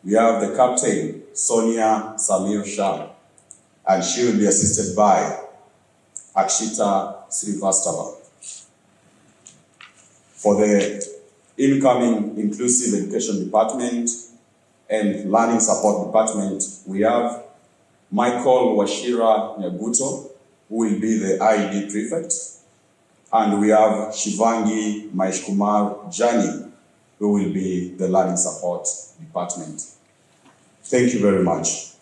we have the captain, Sonia Samir Shah, and she will be assisted by Akshita Srivastava. For the incoming inclusive education department and learning support department, we have Michael Washira Nyaguto, who will be the IED prefect, and we have Shivangi Maishkumar Jani, who will be the learning support department. Thank you very much.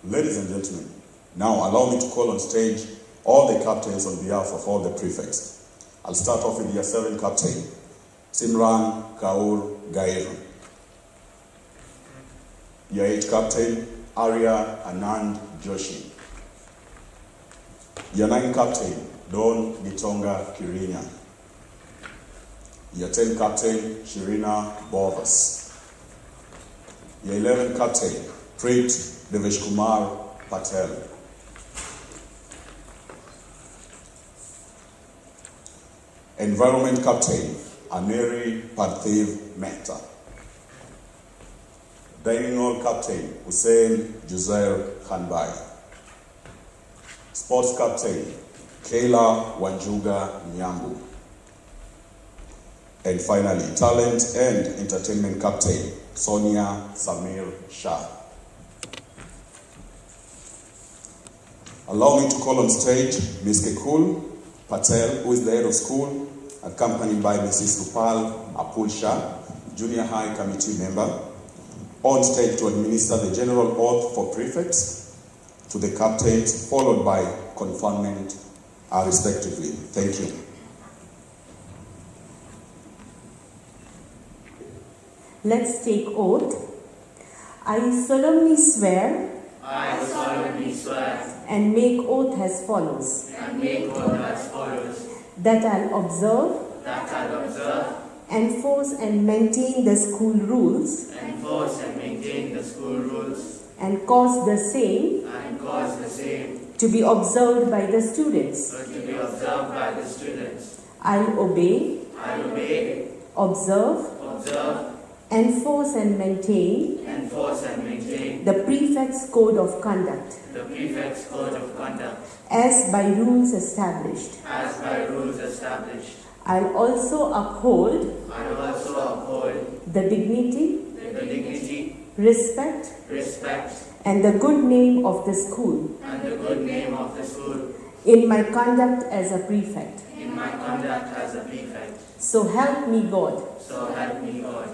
Ladies and gentlemen, now allow me to call on stage all the captains on behalf of all the prefects. I'll start off with Year 7 captain, Simran Kaur Gairu. Year 8 captain, Arya Anand Joshi. Year 9 captain, Don Gitonga Kirinya. Year 10 Captain Shirina Bovas. Year 11 Captain Preet Deveshkumar Patel. Environment Captain Aneri Parthiv Mehta. Dining Hall Captain Hussein Juzair Khanbai. Sports Captain Kayla Wanjuga Nyambu. And finally, Talent and Entertainment Captain Sonia Samir Shah. Allow me to call on stage Ms. Kekul Patel, who is the head of school, accompanied by Mrs. Rupal Apul Shah, Junior High Committee member, on stage to administer the general oath for prefects to the captains, followed by conferment respectively. Thank you. Let's take oath. I solemnly swear. I solemnly swear. And make oath as follows. And make oath as follows. That I'll observe. That I'll observe. Enforce and maintain the school rules. Enforce and maintain the school rules. And cause the same. And cause the same. To be observed by the students. To be observed by the students. I'll obey. I'll obey. Observe. Observe. Enforce and maintain. Enforce and maintain. The prefect's code of conduct. The prefect's code of conduct. As by rules established. As by rules established. I'll also uphold. I'll also uphold. The dignity. The dignity. Respect. Respect. And the good name of the school. And the good name of the school. In my conduct as a prefect. In my conduct as a prefect. So help me God. So help me God.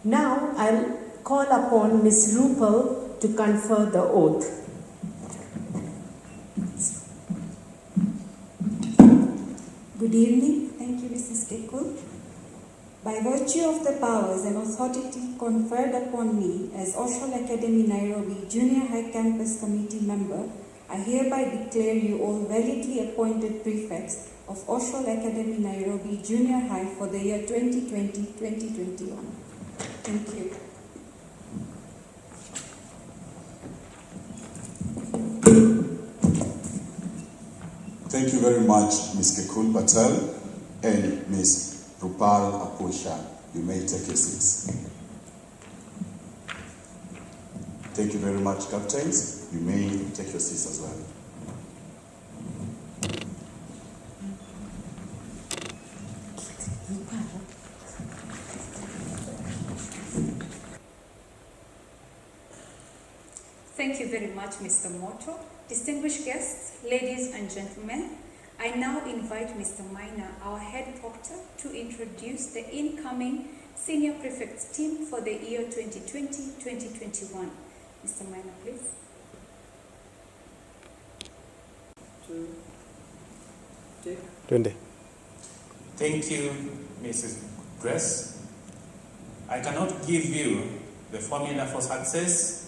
Now I'll call upon Miss Rupal to confer the oath. Good evening. Thank you, Mrs. Kekul. By virtue of the powers and authority conferred upon me as Oshwal Academy Nairobi Junior High Campus Committee member, I hereby declare you all validly appointed prefects of Oshwal Academy Nairobi Junior High for the year 2020-2021. Thank you. Thank you very much, Ms. Kekul Patel and Ms. Rupal Apusha. You may take your seats. Thank you very much, captains. You may take your seats as well. Thank you very much, Mr. Moto. Distinguished guests, ladies and gentlemen, I now invite Mr. Maina, our head proctor, to introduce the incoming senior prefects team for the year 2020-2021. Mr. Maina, please. Thank you, Mrs. Grace. I cannot give you the formula for success,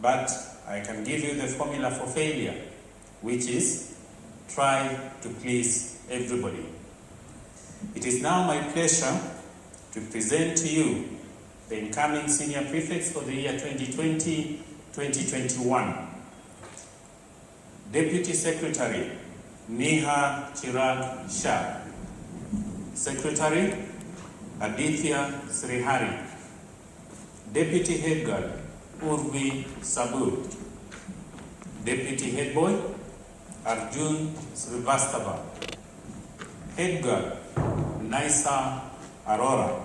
but I can give you the formula for failure, which is try to please everybody. It is now my pleasure to present to you the incoming senior prefects for the year 2020-2021. Deputy Secretary Neha Chirag Shah. Secretary Aditya Srihari. Deputy Head Girl Urvi Sabu. Deputy Head Boy Arjun Srivastava. Head Girl Naisa Arora.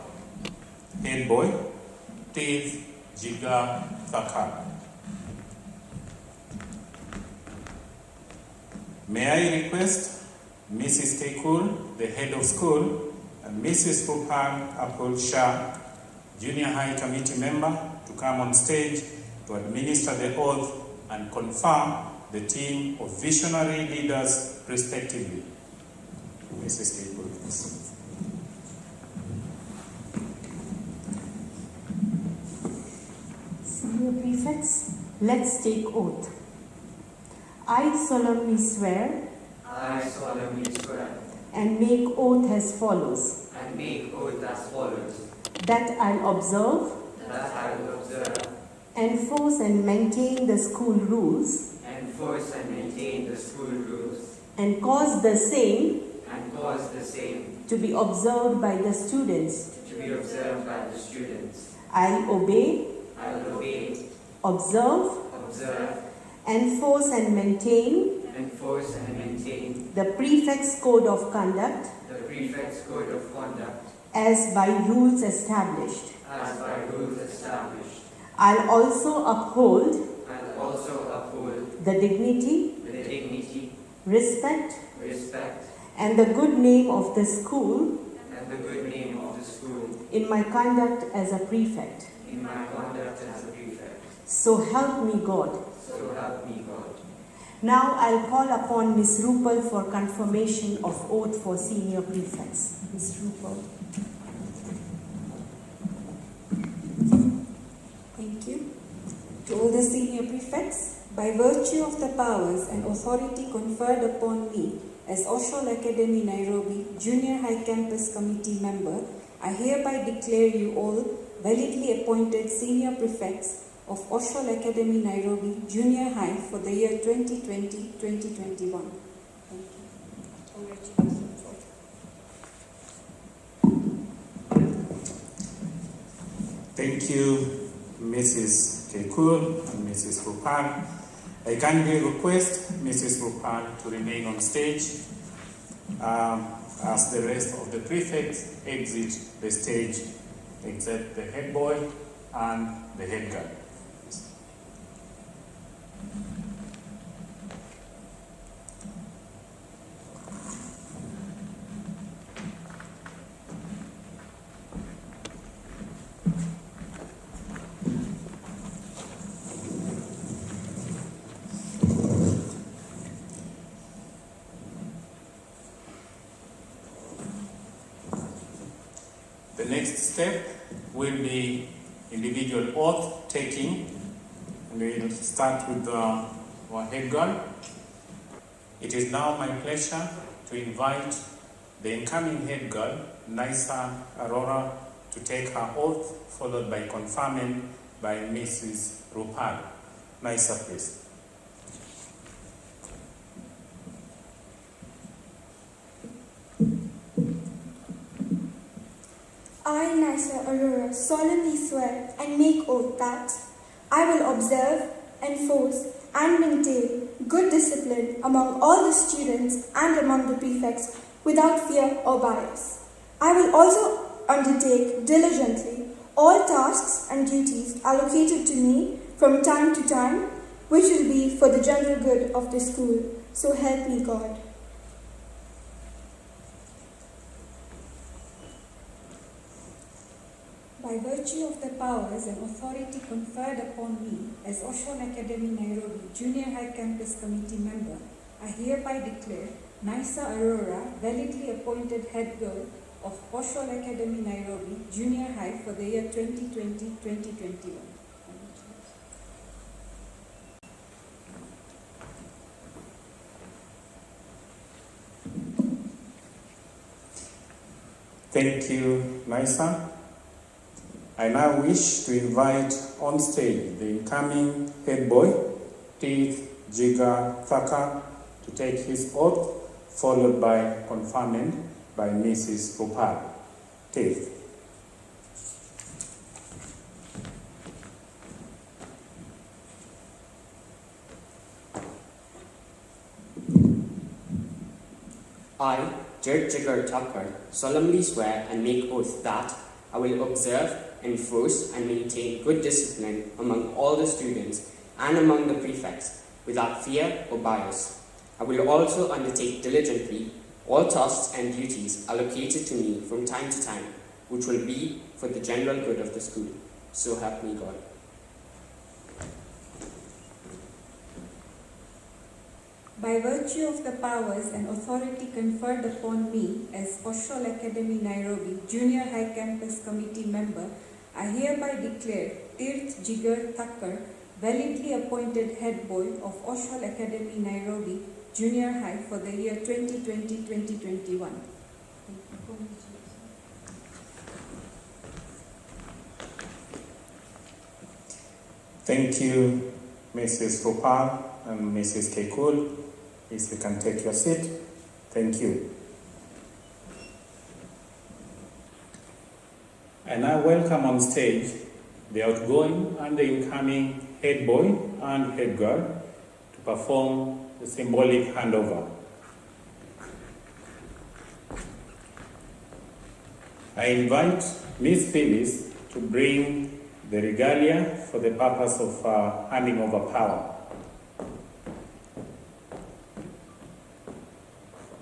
Head Boy Tev Jiga Thakar. May I request Mrs. Kekul, the head of school, and Mrs. Rupal Apul Shah, Junior High Committee member, to come on stage to administer the oath and confirm the team of visionary leaders respectively. Mrs. Kekul, please. Senior prefects, let's take oath. I solemnly swear. I solemnly swear. And make oath as follows. And and make oath as follows. That I'll observe, That I will observe, enforce and maintain the school rules, enforce and maintain the school rules, and cause the same and cause the same to be observed by the students. to be observed by the students. I'll obey, I will obey, observe, observe, enforce and maintain enforce and maintain the prefects' code of conduct the prefect's code of conduct as by rules established. as by rules established. I'll also uphold And also uphold the dignity, the dignity, respect, respect, and the good name of the school and the good name of the school in my conduct as a prefect. in my conduct as a prefect. So help me God. So help me God. Now I'll call upon Miss Rupal for confirmation of oath for senior prefects. Miss Rupal. Thank you. To all the senior prefects, by virtue of the powers and authority conferred upon me as Oshwal Academy Nairobi Junior High Campus Committee member, I hereby declare you all validly appointed senior prefects of Oshwal Academy Nairobi Junior High for the year 2020-2021. Thank you. Congratulations. Thank you, Mrs. Kekul and Mrs. Rupal. I kindly request Mrs. Rupal to remain on stage as the rest of the prefects exit the stage, except the head boy and the head girl. The next step will be individual oath taking, and we will start with our head girl. It is now my pleasure to invite the incoming head girl, Naisa Aurora, to take her oath, followed by confirming by Mrs. Rupal. Naisa, please. I, Naisa Aurora, solemnly swear and make oath that I will observe, enforce, and maintain good discipline among all the students and among the prefects without fear or bias. I will also undertake diligently all tasks and duties allocated to me from time to time, which will be for the general good of the school. So help me God. By virtue of the powers and authority conferred upon me as Oshwal Academy Nairobi Junior High Campus Committee member, I hereby declare Naisa Aurora validly appointed head girl of Oshwal Academy Nairobi Junior High for the year 2020-2021. Thank you, Naisa. I now wish to invite on stage the incoming head boy, Teeth Jiga Thaka, to take his oath, followed by confirming by Mrs. Rupal. Teeth. I, Judge Jigar Tucker, solemnly swear and make oath that I will observe, enforce, and maintain good discipline among all the students and among the prefects without fear or bias. I will also undertake diligently all tasks and duties allocated to me from time to time, which will be for the general good of the school. So help me God. By virtue of the powers and authority conferred upon me as Oshwal Academy Nairobi Junior High Campus Committee member, I hereby declare Tirth Jigar Thakkar validly appointed head boy of Oshwal Academy Nairobi Junior High for the year 2020-2021. Thank you, Mrs. Rupal and Mrs. Kekul. If you can take your seat. Thank you. And I welcome on stage the outgoing and the incoming head boy and head girl to perform the symbolic handover. I invite Ms. Phyllis to bring the regalia for the purpose of handing over power.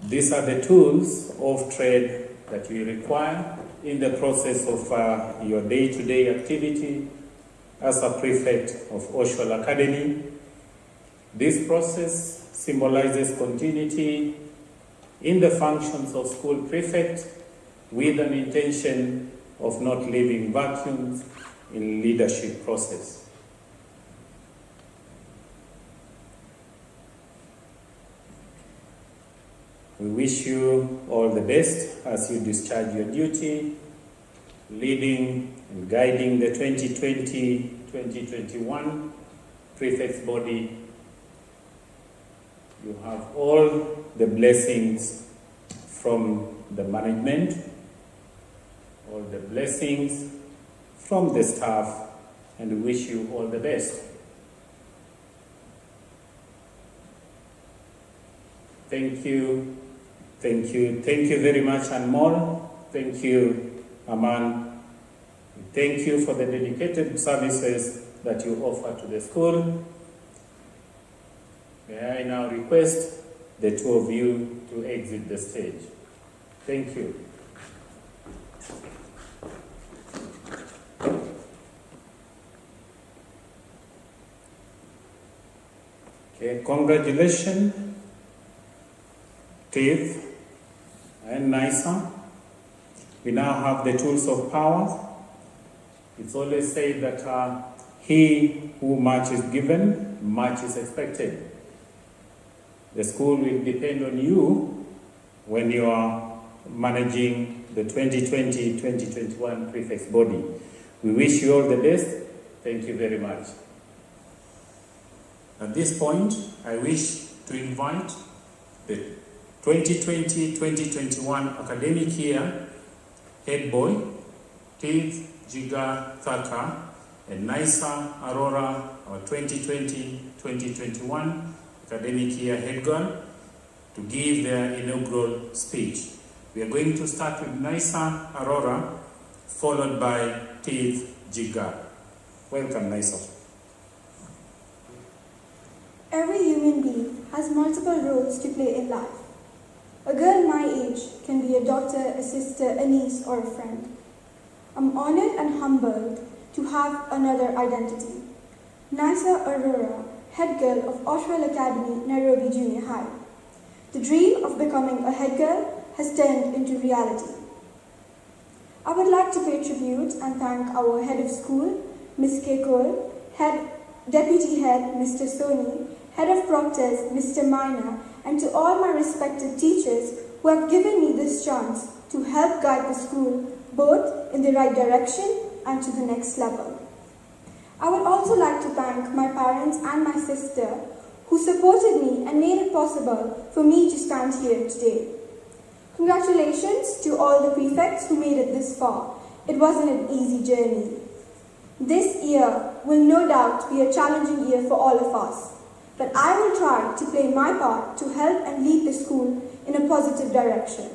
These are the tools of trade that you require in the process of your day-to-day activity as a prefect of Oshwal Academy. This process symbolizes continuity in the functions of school prefect with an intention of not leaving vacuums in leadership process. We wish you all the best as you discharge your duty, leading and guiding the 2020-2021 prefects body. You have all the blessings from the management, all the blessings from the staff, and we wish you all the best. Thank you. Thank you. Thank you very much, Anmol. Thank you, Aman. Thank you for the dedicated services that you offer to the school. May I now request the two of you to exit the stage. Thank you. Okay, congratulations, Tiff and Nisa. We now have the tools of power. It's always said that he who much is given, much is expected. The school will depend on you when you are managing the 2020-2021 prefects body. We wish you all the best. Thank you very much. At this point, I wish to invite the 2020-2021 academic year head boy, Tiff Jiga Thaka, and Nisa Aurora, our 2020-2021 academic year head girl, to give their inaugural speech. We are going to start with Nisa Aurora, followed by Tiff Jiga. Welcome, Nisa. Every human being has multiple roles to play in life. A girl my age can be a daughter, a sister, a niece, or a friend. I'm honored and humbled to have another identity. Nisa Aurora, head girl of Oshwal Academy, Nairobi Junior High. The dream of becoming a head girl has turned into reality. I would like to pay tribute and thank our head of school, Ms. Kekul, Deputy Head, Mr. Soni, Head of Proctors, Mr. Maina, and to all my respected teachers who have given me this chance to help guide the school both in the right direction and to the next level. I would also like to thank my parents and my sister who supported me and made it possible for me to stand here today. Congratulations to all the prefects who made it this far. It wasn't an easy journey. This year will no doubt be a challenging year for all of us, but I will try to play my part to help and lead the school in a positive direction.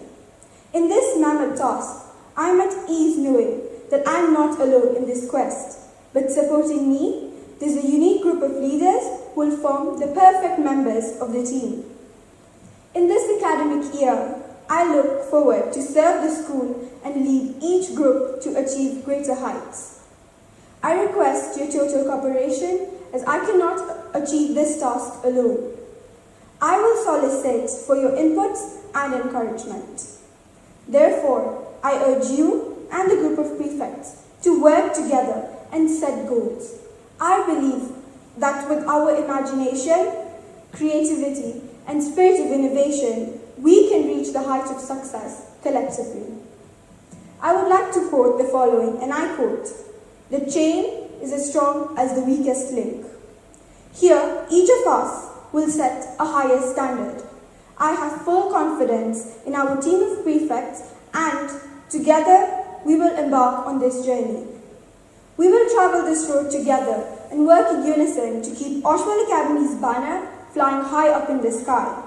In this mammoth task, I'm at ease knowing that I'm not alone in this quest, but supporting me, there's a unique group of leaders who will form the perfect members of the team. In this academic year, I look forward to serve the school and lead each group to achieve greater heights. I request your total cooperation as I cannot achieve this task alone. I will solicit for your inputs and encouragement. Therefore, I urge you and the group of prefects to work together and set goals. I believe that with our imagination, creativity, and spirit of innovation, we can reach the height of success collectively. I would like to quote the following, and I quote, "The chain is as strong as the weakest link. Here, each of us will set a higher standard. I have full confidence in our team of prefects, and together we will embark on this journey. We will travel this road together and work in unison to keep Oshwal Academy's banner flying high up in the sky,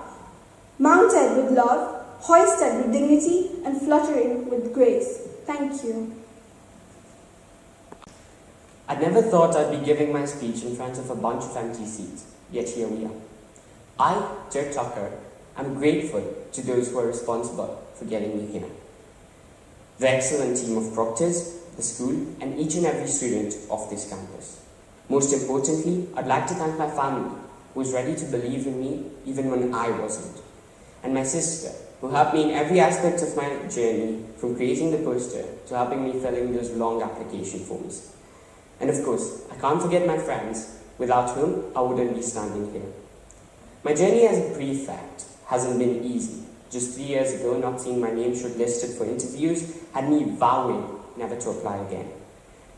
mounted with love, hoisted with dignity, and fluttering with grace. Thank you. I never thought I'd be giving my speech in front of a bunch of empty seats, yet here we are. I, Jared Tucker, am grateful to those who are responsible for getting me here. The excellent team of proctors, the school, and each and every student of this campus. Most importantly, I'd like to thank my family, who was ready to believe in me even when I wasn't. And my sister, who helped me in every aspect of my journey, from creating the poster to helping me fill in those long application forms. And of course, I can't forget my friends, without whom I wouldn't be standing here. My journey as a prefect hasn't been easy. Just 3 years ago, not seeing my name shortlisted for interviews had me vowing never to apply again.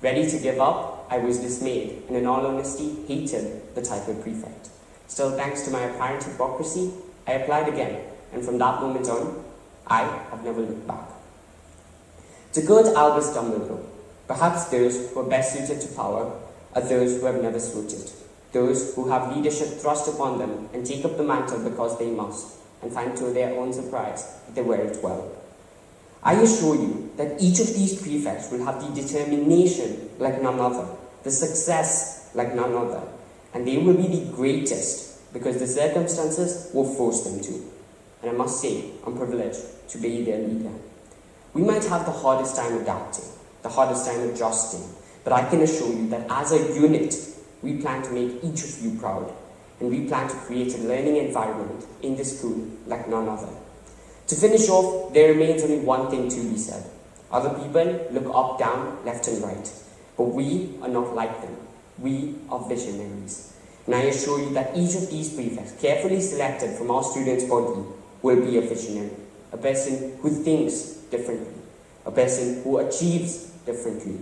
Ready to give up, I was dismayed, and in all honesty, hated the title prefect. Still, thanks to my apparent hypocrisy, I applied again, and from that moment on, I have never looked back. To quote Albus Dumbledore, perhaps those who are best suited to power are those who have never suited, those who have leadership thrust upon them and take up the mantle because they must, and find to their own surprise that they wear it well. I assure you that each of these prefects will have the determination like none other, the success like none other, and they will be the greatest because the circumstances will force them to. And I must say, I'm privileged to be their leader. We might have the hardest time adapting, the hardest time adjusting, but I can assure you that as a unit, we plan to make each of you proud, and we plan to create a learning environment in this school like none other. To finish off, there remains only one thing to be said. Other people look up, down, left and right, but we are not like them. We are visionaries. And I assure you that each of these prefects, carefully selected from our students' body, will be a visionary, a person who thinks differently, a person who achieves differently,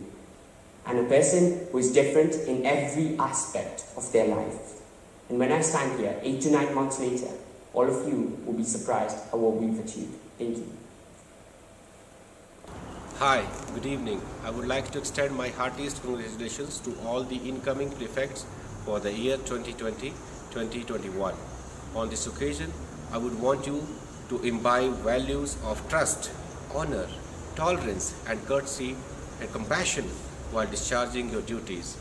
and a person who is different in every aspect of their life. And when I stand here 8 to 9 months later, all of you will be surprised at what we've achieved. Thank you. Hi, good evening. I would like to extend my heartiest congratulations to all the incoming prefects for the year 2020-2021. On this occasion, I would want you to imbibe values of trust, honor, tolerance and courtesy and compassion while discharging your duties.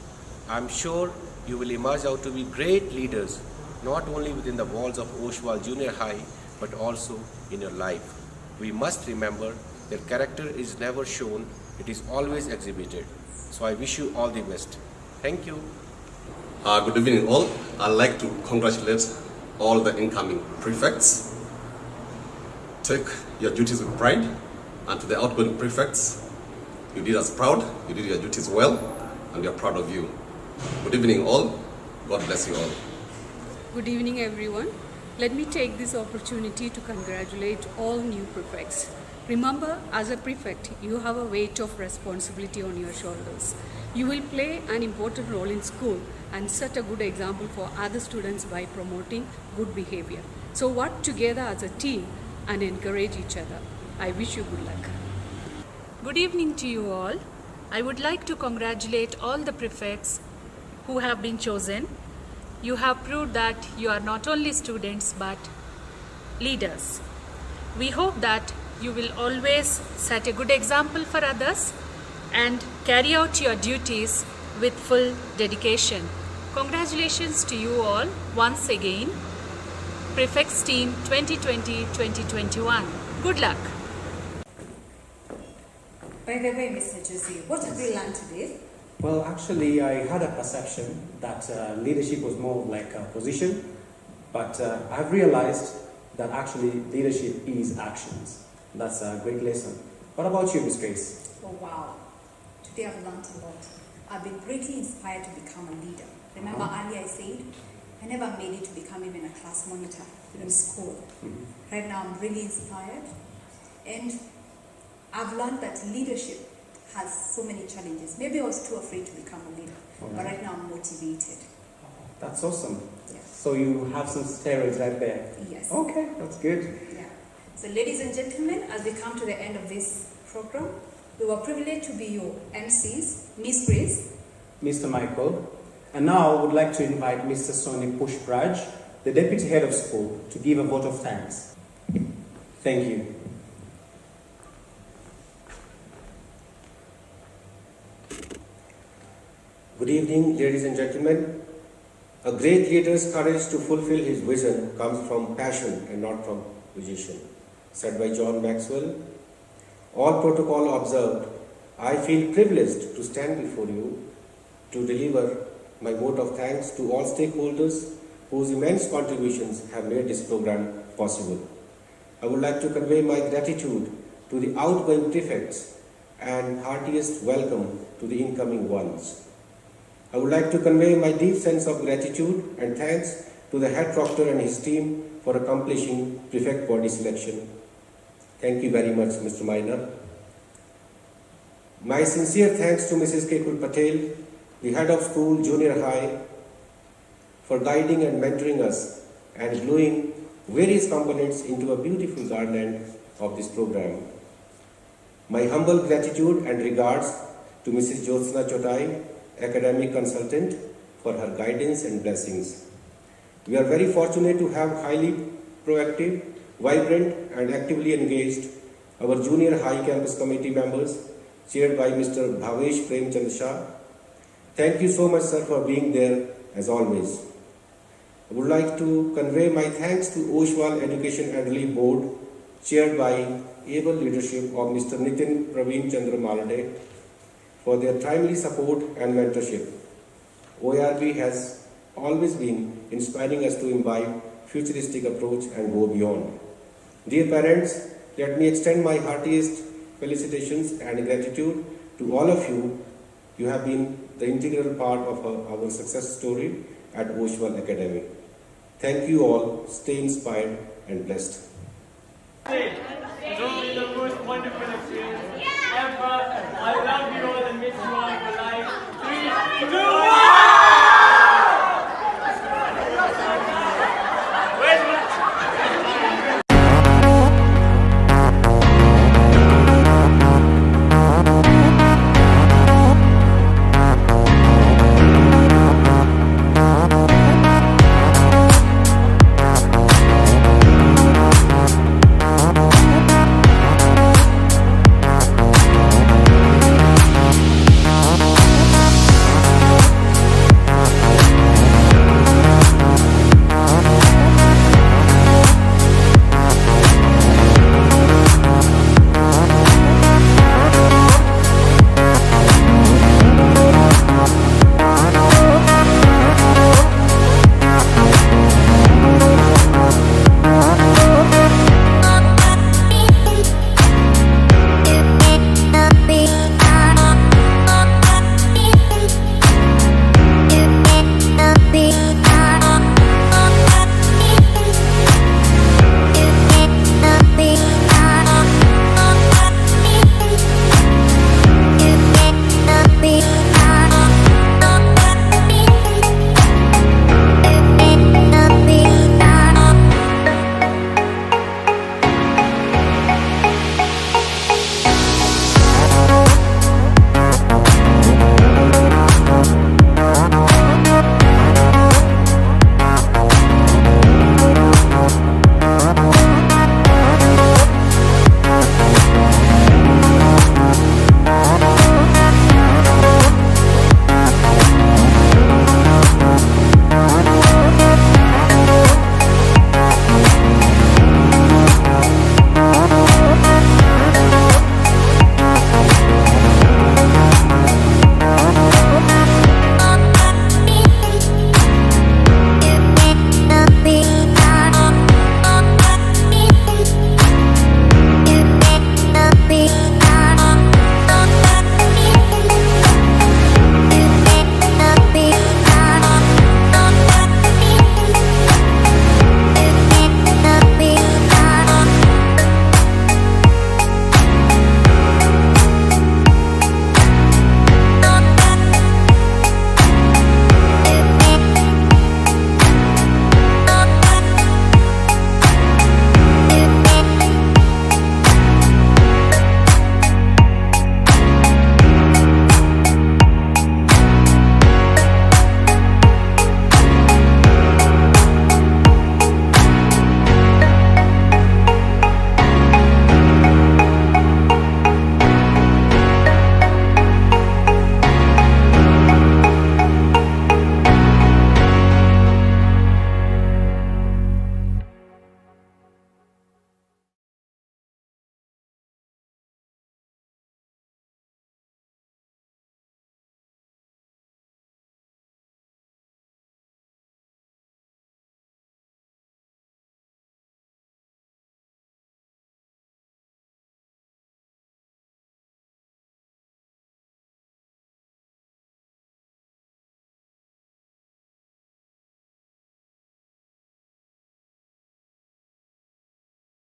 I am sure you will emerge out to be great leaders, not only within the walls of Oshwal Junior High, but also in your life. We must remember that character is never shown, it is always exhibited. So I wish you all the best. Thank you. Good evening all. I'd like to congratulate all the incoming prefects. Take your duties with pride, and to the outgoing prefects, you did us proud, you did your duties well, and we are proud of you. Good evening all. God bless you all. Good evening everyone. Let me take this opportunity to congratulate all new prefects. Remember, as a prefect, you have a weight of responsibility on your shoulders. You will play an important role in school and set a good example for other students by promoting good behavior. So work together as a team and encourage each other. I wish you good luck. Good evening to you all. I would like to congratulate all the prefects who have been chosen. You have proved that you are not only students but leaders. We hope that you will always set a good example for others and carry out your duties with full dedication. Congratulations to you all once again. Prefects Team 2020-2021. Good luck. By the way, Mr. Josie, what did we learn today? Well, actually, I had a perception that leadership was more like a position, but I've realized that actually leadership is actions. That's a great lesson. What about you, Ms. Grace? Oh, wow. Today I've learned a lot. I've been greatly inspired to become a leader. Remember earlier I said, I never made it to become even a class monitor in school. Right now I'm really inspired, and I've learned that leadership has so many challenges. Maybe I was too afraid to become a leader, but right now I'm motivated. That's awesome. Yes. So you have some steroids right there? Yes. Okay, that's good. Yeah. So ladies and gentlemen, as we come to the end of this program, we were privileged to be your MCs, Miss Grace, Mr. Michael. And now I would like to invite Mr. Sonny Pushpraj, the Deputy Head of School, to give a vote of thanks. Thank you. Good evening, ladies and gentlemen. A great leader's courage to fulfill his vision comes from passion and not from position. Said by John Maxwell. All protocol observed, I feel privileged to stand before you to deliver my vote of thanks to all stakeholders whose immense contributions have made this program possible. I would like to convey my gratitude to the outgoing prefects and heartiest welcome to the incoming ones. I would like to convey my deep sense of gratitude and thanks to the head proctor and his team for accomplishing prefect body selection. Thank you very much, Mr. Minor. My sincere thanks to Mrs. Kekul Patel, the head of school, junior high, for guiding and mentoring us and gluing various components into a beautiful garland of this program. My humble gratitude and regards to Mrs. Jyotsna Chotai, academic consultant, for her guidance and blessings. We are very fortunate to have highly proactive, vibrant and actively engaged our junior high campus committee members, chaired by Mr. Bhavesh Premchand Shah. Thank you so much, sir, for being there as always. I would like to convey my thanks to Oshwal Education and Relief Board, chaired by able leadership of Mr. Nitin Praveen Chandra Malade, for their timely support and mentorship. ORB has always been inspiring us to imbibe futuristic approach and go beyond. Dear parents, let me extend my heartiest felicitations and gratitude to all of you. You have been the integral part of our success story at Oshwal Academy. Thank you all. Stay inspired and blessed. It's only the most wonderful experience ever. I love you all and miss you all.